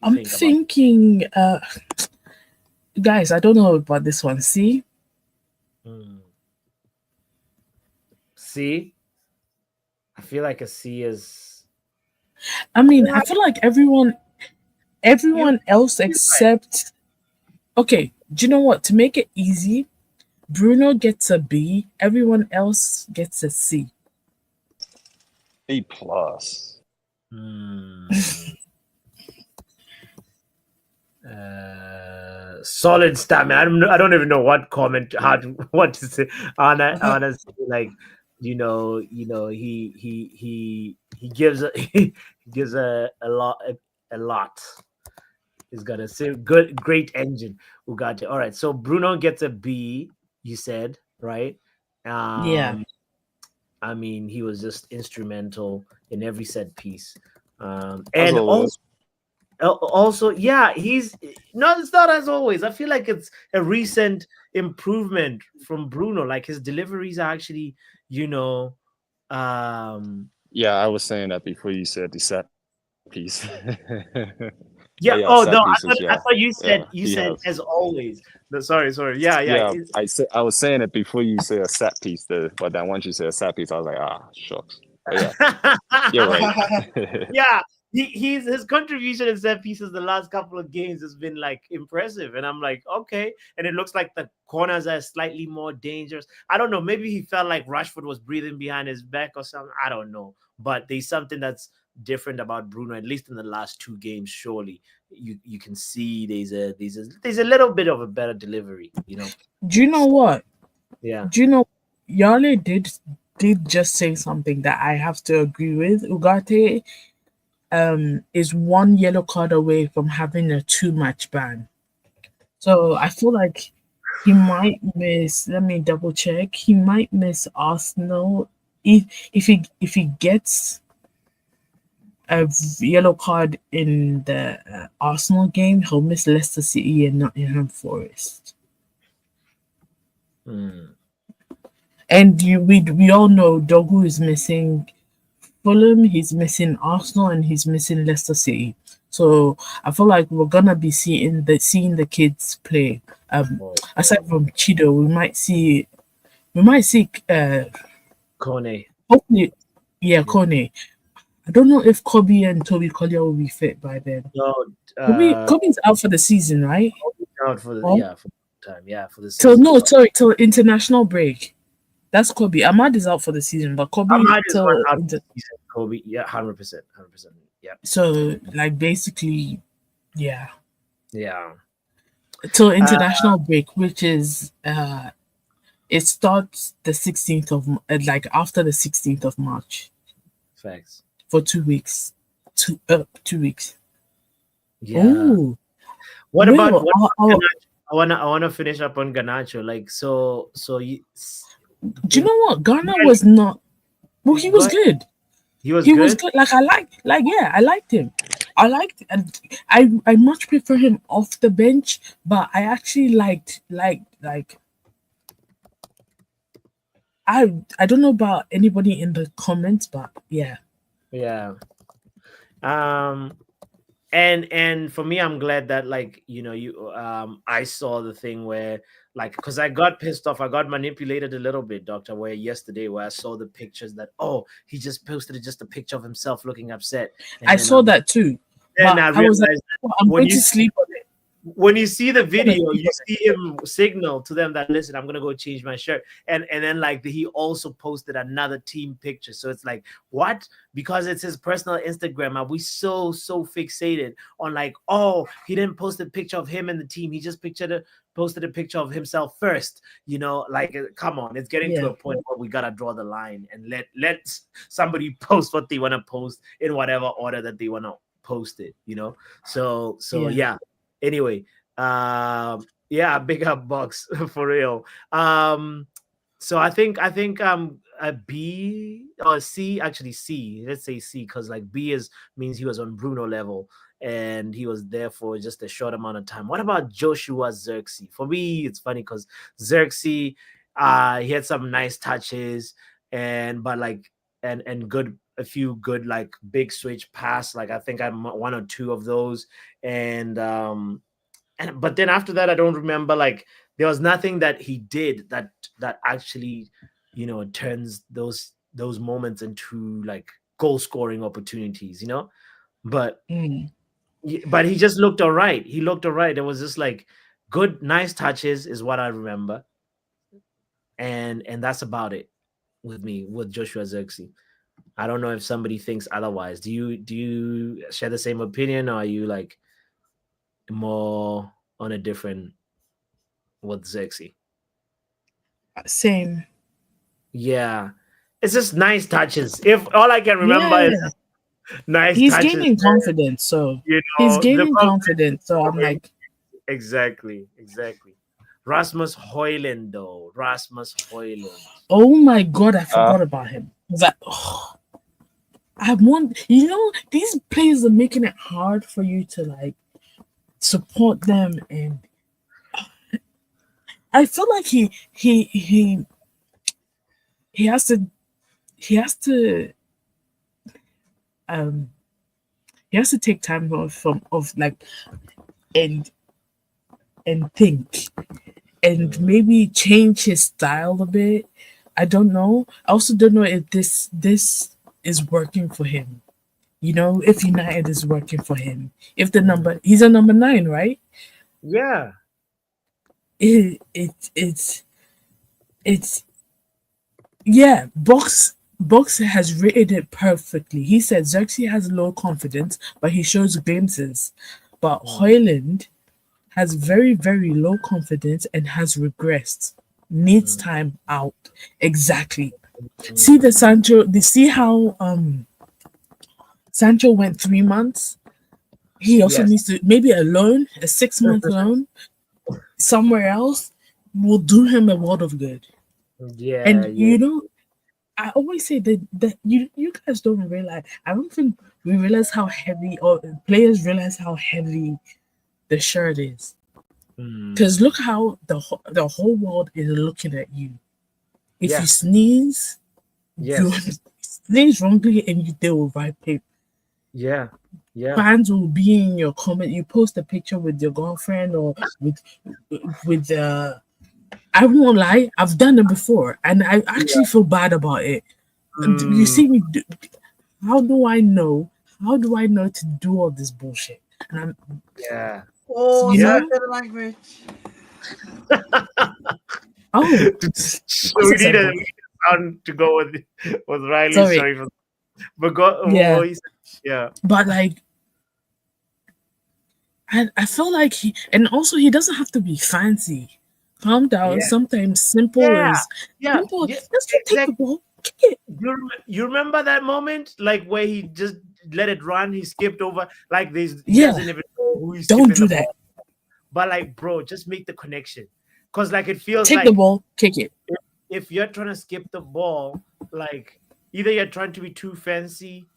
I'm
think about?
thinking, guys, I don't know about this one. See,
Hmm. C. I feel like a C is.
I mean, I feel like
You
everyone else
you're right.
except, okay, do you know what? To make it easy, Bruno gets a B, everyone else gets a C.
A plus.
Hmm. Solid stamina. I don't even know what comment how to what to say. Honestly, like he gives he gives a lot a lot. He's got a great engine. Ugarte. All right, so Bruno gets a B. You said right.
Yeah.
Um, I mean, he was just instrumental in every set piece.
As
And
always.
also, yeah, he's no, it's not as always. I feel like it's a recent improvement from Bruno. Like his deliveries are actually, you know, um,
Yeah, I was saying that before you said the set piece. But
yeah.
yeah,
Oh
set
no,
pieces,
I
yeah.
thought you
Yeah,
said you
he
said
has.
as always. No, sorry. Yeah, yeah.
Yeah, I was saying it before you say a set piece, but then once you say a set piece, I was like, ah, shucks. But yeah, you're right.
Yeah, his contribution in set pieces the last couple of games has been like impressive, and I'm like, okay. And it looks like the corners are slightly more dangerous. I don't know. Maybe he felt like Rashford was breathing behind his back or something. I don't know. But there's something that's different about Bruno, at least in the last two games, surely. you can see there's a little bit of a better delivery, you know.
Do you know what?
Yeah.
Do you know Yale did just say something that I have to agree with. Ugarte is one yellow card away from having a 2 match ban. So I feel like he might miss. Let me double check. He might miss Arsenal if he gets a yellow card in the Arsenal game. He'll miss Leicester City and Nottingham Forest.
Mm.
And we all know Dogu is missing Fulham, he's missing Arsenal, and he's missing Leicester City. So I feel like we're gonna be seeing the kids play.
Oh,
Aside from Chido, we might see
Kone.
hopefully, yeah,
Yeah.
Kone. I don't know if Kobe and Toby Collier will be fit by then.
No,
Kobe's out for the season, right?
out for the
Or
yeah for the time, yeah, for the
till
season.
no, sorry, till international break. That's Kobe. Ahmad is out for the season, but Kobe
Ahmad is one
till
out for the season. Kobe, yeah, 100%, 100%. Yeah,
so like basically, yeah,
yeah.
till
Uh,
international break, which is it starts the 16th of like after the 16th of March
Facts.
for 2 weeks. 2 weeks.
Yeah.
Oh,
What about
well,
what about Garnacho? I wanna finish up on Ganacho. Like so you
do you know what? Ghana
yeah,
was not. Well, he
go
was
ahead.
good.
He was
He was
good.
good. I liked him. And I much prefer him off the bench, but I actually like I don't know about anybody in the comments, but yeah.
Yeah. Um and for me, I'm glad that, like, you I saw the thing where, like, because I got pissed off, I got manipulated a little bit, doctor, where yesterday where I saw the pictures that, oh, he just posted just a picture of himself looking upset, and
I
then
saw that too. But
I
I was like,
realized that
"Oh, I'm
when
going
you
to sleep on it.
when you see the
I'm gonna
video,
sleep
you
on it."
see him signal to them that, listen, I'm gonna go change my shirt, and then, like, he also posted another team picture. So it's like, what? Because it's his personal Instagram, are we so fixated on, like, oh, he didn't post a picture of him and the team, he just posted a picture of himself first, like, come on, it's getting to
Yeah,
a point where we gotta draw the line and let somebody post what they want to post in whatever order that they want to post it. So
yeah.
yeah. Anyway, yeah, big up Bucks for real. So I think a B or C, actually C. Let's say C, because, like, B is means he was on Bruno level and he was there for just a short amount of time. What about Joshua Xerxes? For me, it's funny because Xerxes, he had some nice touches and but like and good, a few good, like, big switch pass. Like, I think I'm one or two of those, and but then after that, I don't remember, like, there was nothing that he did that actually, turns those moments into, like, goal scoring opportunities. But
Mm.
but he just looked all right. He looked all right. It was just like good, nice touches is what I remember, and that's about it with me with Joshua Xerxes. I don't know if somebody thinks otherwise. Do you share the same opinion, or are you, like, more on a different with Xerxes?
Same.
Yeah. It's just nice touches. If all I can remember is
Yeah.
nice
He's
touches,
gaining confidence, so
the
So I'm
confidence.
like,
Exactly. Rasmus Hoyland, though. Rasmus Hoyland.
oh my god, I
Uh,
forgot about him. I was like, oh, I want these players are making it hard for you to like support them, and I feel like he has to he has to um he has to take time off from of like and think and
Mm.
maybe change his style a bit. I don't know. I also don't know if this is working for him. If United is working for him. If
Mm.
he's a number 9, right?
Yeah.
It, it it's yeah. Box has written it perfectly. He said Xerxes has low confidence, but he shows glimpses. But
Mm,
Hoyland has very, very low confidence and has regressed. Needs
mm,
time out. Exactly. See
mm.
the Sancho. They see how Sancho went 3 months. He also
Yes.
needs to maybe a loan, a 6 month loan somewhere else will do him a world of good.
Yeah,
And
yeah,
I always say that you guys don't realize. I don't think we realize how heavy, or players realize how heavy the shirt is.
mm,
Because look how the whole world is looking at you. If you
yeah,
sneeze, you
yes,
sneeze wrongly, and they will write paper.
yeah, yeah,
Fans will be in your comment. You post a picture with your girlfriend or with I won't lie, I've done it before, and I
yeah.
actually feel bad about it. You
Mm,
see me? How do I know? How do I know to do all this bullshit? And
yeah.
Oh,
you
Yeah.
sorry
know,
for the language.
oh,
So
what's
we
this
need a,
about?
we need a sound to go with Riley.
Sorry,
Sorry for, but go.
yeah,
What he said. Yeah,
but like, I feel like and also he doesn't have to be fancy. Calm down.
yeah,
Sometimes simple
yeah,
is
yeah,
simple.
yeah.
Let's just take the
Exactly.
ball, kick it.
You remember that moment, like where he just let it run, he skipped over, like this, he
Yeah,
doesn't even know who he's
don't
skipping
do
the
that.
ball. But like, bro, just make the connection, cause like it feels
Take the
like
ball, kick it.
if you're trying to skip the ball, like either you're trying to be too fancy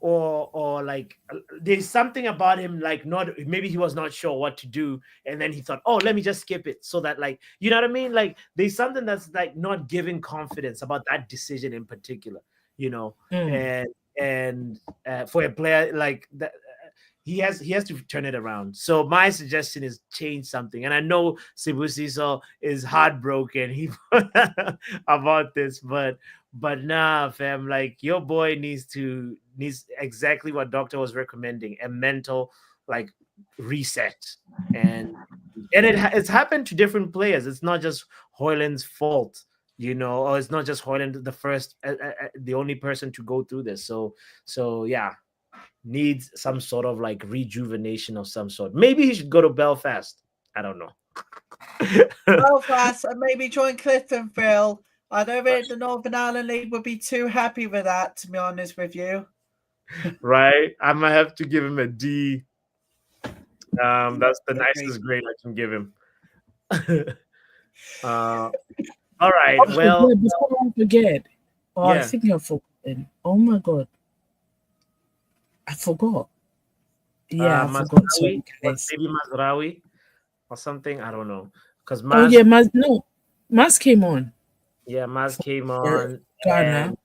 or like there's something about him like not maybe he was not sure what to do and then he thought oh let me just skip it so that like you know what I mean like there's something that's like not giving confidence about that decision in particular you know
Mm.
and for a player like that he has to turn it around. So my suggestion is change something. And I know Cebu Siso is heartbroken he about this, but nah, fam, like your boy needs exactly what doctor was recommending, a mental like reset. And it's happened to different players. It's not just Hoyland's fault, you know, or it's not just Hoyland the first the only person to go through this. So yeah, needs some sort of like rejuvenation of some sort. Maybe he should go to Belfast. I don't know.
Belfast and maybe join Cliftonville. I don't think the Northern Ireland League would be too happy with that, to be honest with you.
Right? I might have to give him a D. That's the
Agree.
nicest grade I can give him. uh, all right.
Oh,
Well,
yeah, before I forget. Oh, I
yeah.
think I've forgotten. Oh my god, I forgot. Yeah, I forgot.
Masrawi,
Sorry,
what
guys.
maybe Masrawi or something. I don't know. Because
Oh yeah, Mas came on
Maz came
for
on,
Ghana.
and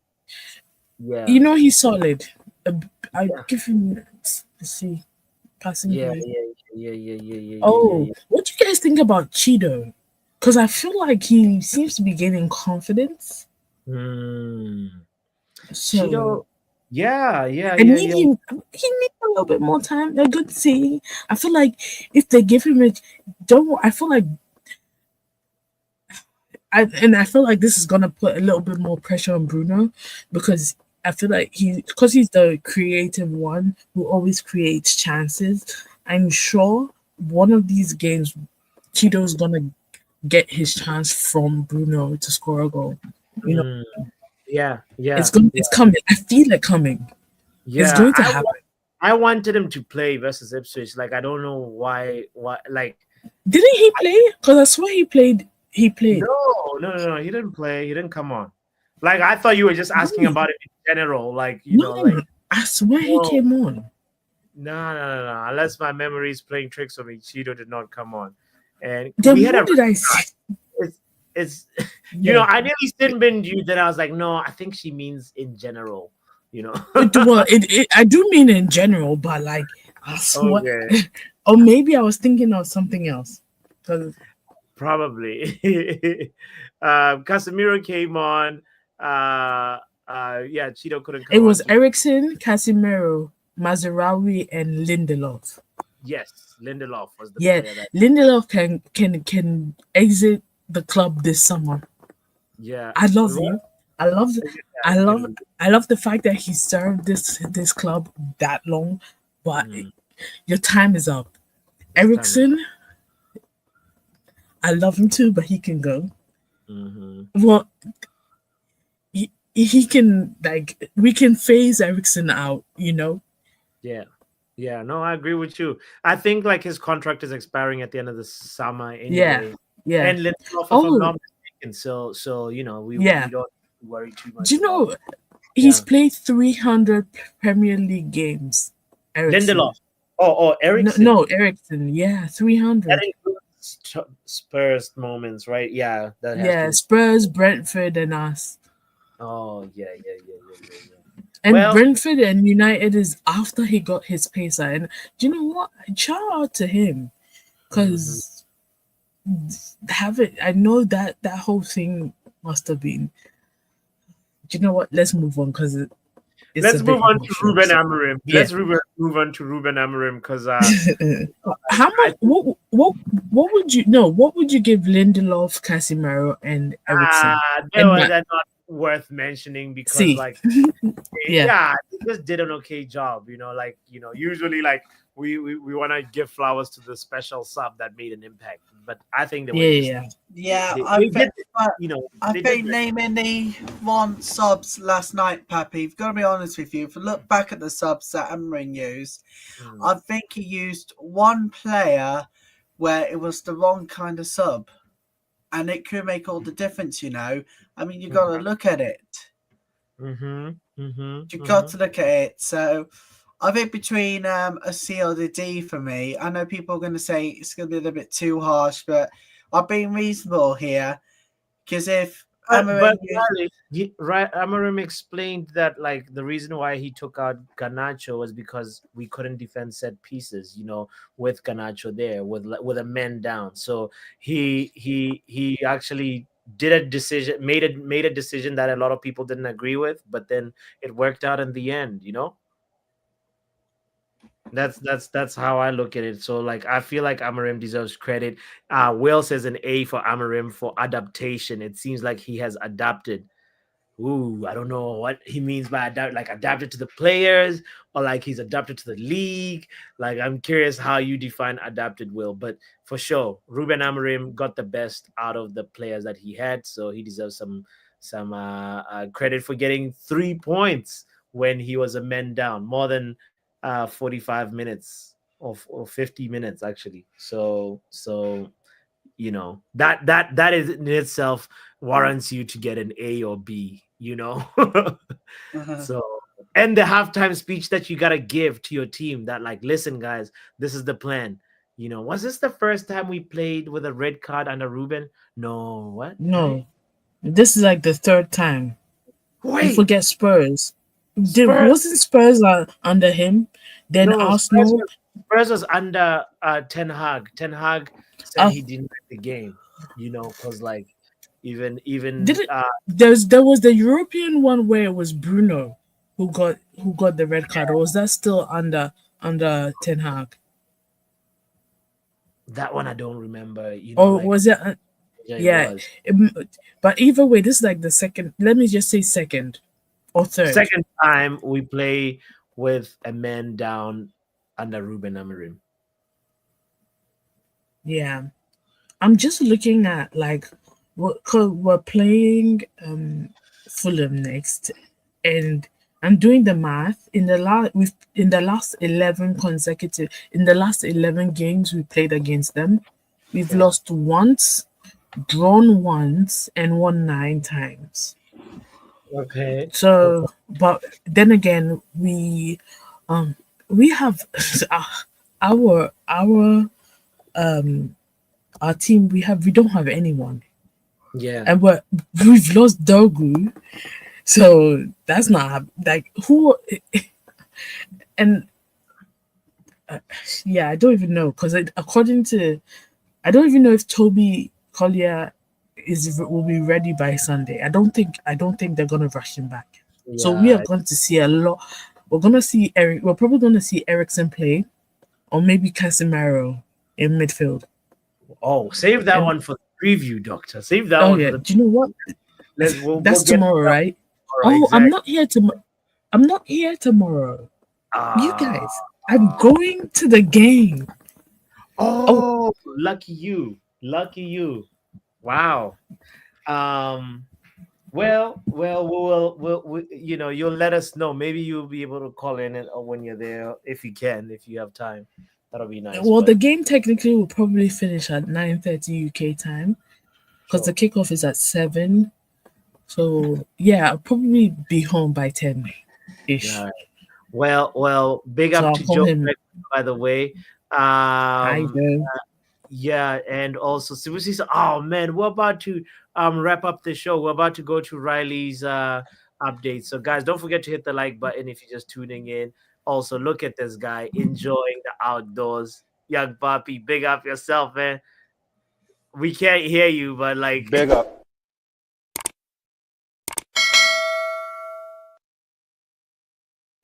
yeah,
You know he's solid. I
yeah,
give him let's see passing
yeah,
grade.
yeah, yeah, yeah, yeah, yeah, yeah, yeah,
Oh,
yeah.
what do you guys think about Cheeto? Because I feel like he seems to be gaining confidence.
Hmm.
So
Cheeto, yeah, yeah,
I
yeah,
need
yeah.
him. He needs a little bit more time. A good see. I feel like if they give him a don't. I feel like I feel like this is gonna put a little bit more pressure on Bruno because I feel like he's the creative one who always creates chances. I'm sure one of these games, Cheeto's gonna get his chance from Bruno to score a goal. You know,
Mm, yeah,
it's
yeah,
going.
yeah,
It's coming. I feel it coming. It's
yeah.
going to happen.
I wanted him to play versus Ipswich. Like I don't know why like
Didn't he play? Because I swear he played. He played.
no. He didn't play. He didn't come on. Like I thought you were just asking
Really?
about it in general. Like you know, like
No, I swear he
no,
came on.
no. Unless my memory is playing tricks on me, Cheeto did not come on, and we
Then
had
what
a
did I see?
it's you know
Yeah.
I nearly sin binned you. Then I was like, no, I think she means in general. You know.
Well, I do mean in general, but like I swear,
Okay.
or maybe I was thinking of something else. 'Cause
Probably. Casemiro came on. Yeah, Cheeto couldn't
it
come on
was
to.
Ericsson, Casimiro, Mazarawi, and Lindelof.
Yes, Lindelof was the
Yeah,
player that.
Lindelof can exit the club this summer.
Yeah,
I love
well,
you. I love the,
yeah,
I
it's
love
been.
I love the fact that he served this club that long, but
Mm.
your time is up.
Time is
Ericsson, I love him too, but he can go.
Mm-hmm.
Well, he can, like, we can phase Ericsson out, you know?
Yeah. Yeah, no, I agree with you. I think like his contract is expiring at the end of the summer
Yeah,
anyway.
yeah.
And Lindelof, if I'm
Oh,
not mistaken, so we
yeah.
don't worry too
Do
much
you
about
know he's
yeah.
played 300 Premier League games?
Lindelof.
Ericsson.
Oh,
No,
Ericsson.
no, Ericsson. Yeah,
That
300.
includes Spurs moments, right? Yeah, that has
Yeah,
to.
Spurs, Brentford, and us.
Oh, yeah.
And
Well,
Brentford and United is after he got his pacer. And do you know what? Shout out to him
mhm.
because have it. I know that that whole thing must have been. Do you know what? Let's move on because it's a
Let's
bit
move on to
emotional.
Ruben
So
Amorim.
yeah.
Move on to Ruben Amorim because
How
I
much? What would you no? What would you give Lindelof, Casemiro, and Ericsson?
they
And
were
my
they're not worth mentioning because
see,
like
yeah,
yeah, they just did an okay job. Usually like we want to give flowers to the special sub that made an impact, but I think they were
yeah,
just
yeah,
Yeah,
they did
but I
they did
think naming the one subs last night, Pappy. I've got to be honest with you. If you look back at the subs that Amarin used,
Mm,
I think he used one player where it was the wrong kind of sub, and it could make all the difference. I mean, you got to look at it.
mm-hmm,
You got
mm-hmm.
to look at it. So I think between a C or the D for me. I know people are going to say it's going to be a little bit too harsh, but I've been reasonable here because if
But
Amarin used
Riley, Amarim explained that like the reason why he took out Ganacho was because we couldn't defend set pieces, with Ganacho there with a man down. So he actually did a decision, made a decision that a lot of people didn't agree with, but then it worked out in the end. That's how I look at it. So like I feel like Amarim deserves credit. Will says an A for Amarim for adaptation. It seems like he has adapted. Ooh, I don't know what he means by adapted to the players or like he's adapted to the league. Like I'm curious how you define adapted, Will. But for sure, Ruben Amorim got the best out of the players that he had, so he deserves some credit for getting 3 points when he was a man down, more than 45 minutes or 50 minutes actually. So that is in itself warrants you to get an A or B.
uh
So, and the halftime speech that you got to give to your team that like, listen guys, this is the plan. Was this the first time we played with a red card under Ruben? No. What? Right?
no. This is like the third time. You
Wait,
forget Spurs. Did
Spurs.
wasn't Spurs under him? Then
No,
Arsenal.
Spurs was under Ten Hag. Ten Hag said
Uh,
he didn't like the game, because like even
did
even
it? There was the European one where it was Bruno who got the red card. Or was that still under Ten Hag?
that one I don't remember.
Or
Like
was it?
yeah, it
Yeah.
was.
But either way, this is like the second. Let me just say second or third.
Second time we play with a man down under Ruben Amorim.
Yeah. I'm just looking at like cause we're playing Fulham next, and I'm doing the math. In the last 11 games we played against them, we've
Yeah.
lost once, drawn once, and won 9 times.
Okay. Okay.
So, but then again, um we have our our um our team. We don't have anyone,
Yeah.
and we've lost Dogu, so that's not like who. And yeah, I don't even know because according to I don't even know if Toby Collier will be ready by Sunday. I don't think they're gonna rush him back. So we are
Yeah.
going to see a lot. We're gonna see Eric. We're probably gonna see Ericsson play, or maybe Casemiro in midfield.
Oh, save that
And
one for the preview, Doctor. Save that
oh
one for
yeah,
the.
do you know what?
We'll
That's
get to
tomorrow,
that
right?
tomorrow.
Oh,
Exactly.
I'm not here tomorrow. You
Ah,
guys. I'm going to the game. Oh,
Oh, lucky you. Lucky you. Wow. Um, you'll let us know. Maybe you'll be able to call in and when you're there, if you can, if you have time. That'll be nice.
well,
But
the game technically will probably finish at 9:30 UK time because the
sure.
kickoff is at 7. So yeah, I'll probably be home by 10 ish.
Yeah. Well, big
So
up
I'll
to
call
Joe,
him.
by the way.
Hi,
Um,
Joe.
yeah, and also seriously, oh man, we're about to wrap up the show. We're about to go to Riley's update. So guys, don't forget to hit the like button if you're just tuning in. Also, look at this guy enjoying the outdoors. Young Poppy, big up yourself, man. We can't hear you, but like
Big up.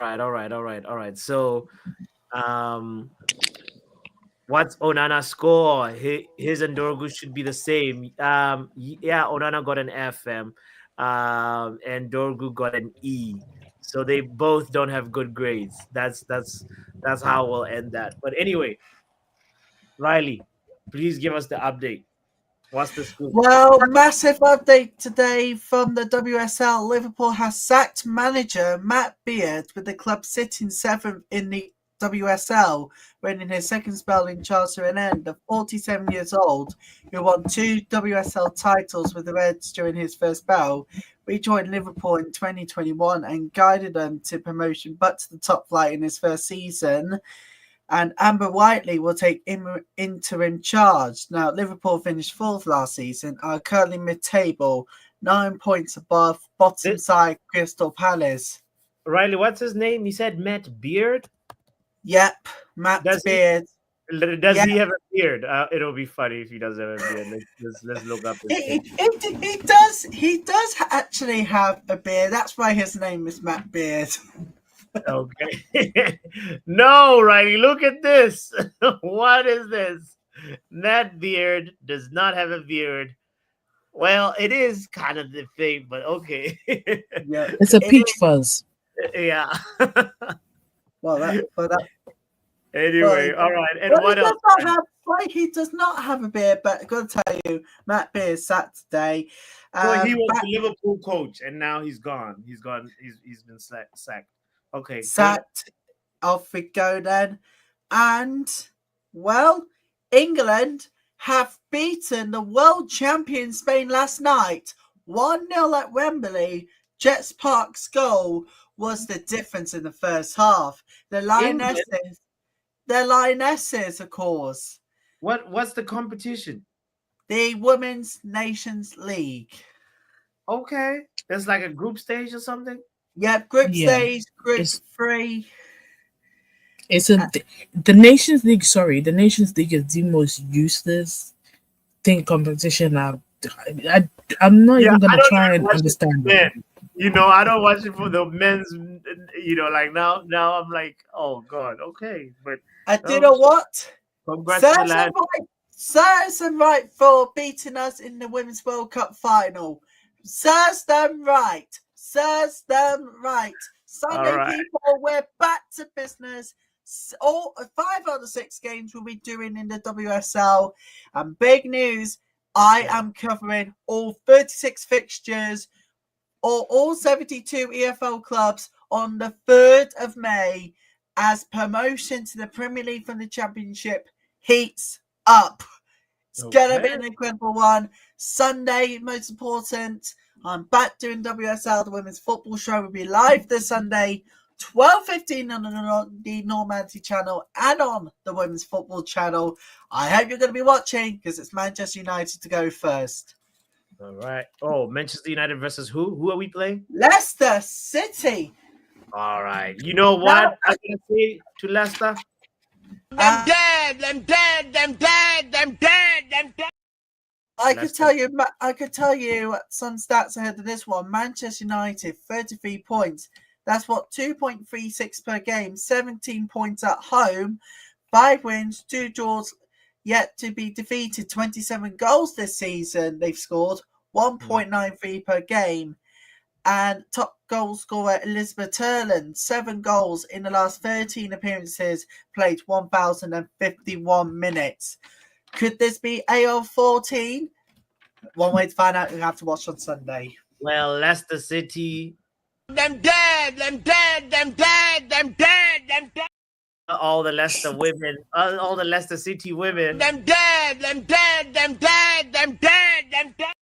all right. So um what's Onana score? His and Dorgu should be the same. Yeah, Onana got an FM, and Dorgu got an E. So they both don't have good grades. That's how we'll end that. But anyway, Riley, please give us the update. What's the scoop?
Well, massive update today from the WSL. Liverpool has sacked manager Matt Beard with the club sitting seventh in the WSL, winning his second spell in charge to an end. The 47 years old, who won 2 WSL titles with the Reds during his first spell, rejoined Liverpool in 2021 and guided them to promotion but to the top flight in his first season. And Amber Whiteley will take interim charge. Now, Liverpool finished fourth last season, are currently mid-table, 9 points above bottom
This,
side Crystal Palace.
Riley, what's his name? He said Matt Beard.
Yep, Matt
Does he?
Beard.
Does
Yeah,
he have a beard? It'll be funny if he doesn't have a beard. Let's look up his
he,
picture.
he, he does. He does actually have a beard. That's why his name is Matt Beard.
Okay. No, Riley, look at this. What is this? That beard does not have a beard. Well, it is kind of the thing, but okay.
Yeah,
It's a
it
peach
is.
fuzz.
Yeah.
Well,
Anyway, all right. And
well, he
what else?
does not have. Well, he does not have a beard, but I've got to tell you, Matt Beard sat today.
So he was
Back
the Liverpool coach, and now he's gone. He's gone. He's been sacked. Okay, good.
sat. Off we go then. And, well, England have beaten the world champion Spain last night. 1-0 at Wembley. Jets Park's goal was the difference in the first half.
England.
The Lionesses, of course.
What's the competition?
The Women's Nations League.
Okay, it's like a group stage or something.
Yep, group
Yeah.
stage, group
It's
3.
it's the Nations League. Sorry, the Nations League is the most useless thing competition. I'm not
Yeah,
even
I
gonna
don't
try
even
and
watch it for
understand it.
men. I don't watch it for the men's. Like now I'm like, oh god, okay, but
And do you
um,
know what?
congrats to the
Serves
lad.
them right for beating us in the Women's World Cup final. Serves them right. Serves them right.
All
Sunday,
right,
people, we're back to business. All 5 out of 6 games we'll be doing in the WSL. And big news, I am covering all 36 fixtures or all 72 EFL clubs on the 3rd of May as promotion to the Premier League from the Championship heats up. It's going to be
okay.
an incredible one. Sunday, most important. I'm back doing WSL, the Women's Football Show. Will be live this Sunday, 12:15 on the Normandy channel and on the Women's Football channel. I hope you're going to be watching because it's Manchester United to go first.
All right. Oh, Manchester United versus who? Who are we playing?
Leicester City.
All right. You know what I'm gonna say to Leicester?
Them
dead, them dead, them dead, them dead, them dead.
I
Leicester.
could tell you some stats ahead of this one. Manchester United, 33 points. That's what 2.36 per game, 17 points at home, 5 wins, 2 draws, yet to be defeated. 27 goals this season they've scored, 1.93 per game. And top goal scorer Elizabeth Turland, 7 goals in the last 13 appearances, played 1,051 minutes. Could this be AO14? One way to find out, you have to watch on Sunday.
Well, Leicester City,
Them dead, them dead, them dead, them dead, them dead.
all the Leicester women, all the Leicester City women.
Them dead, them dead, them dead, them dead, them dead.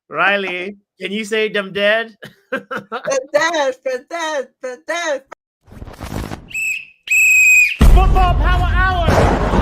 Riley, can you say them dead?
They're dead.
Football Power Hour.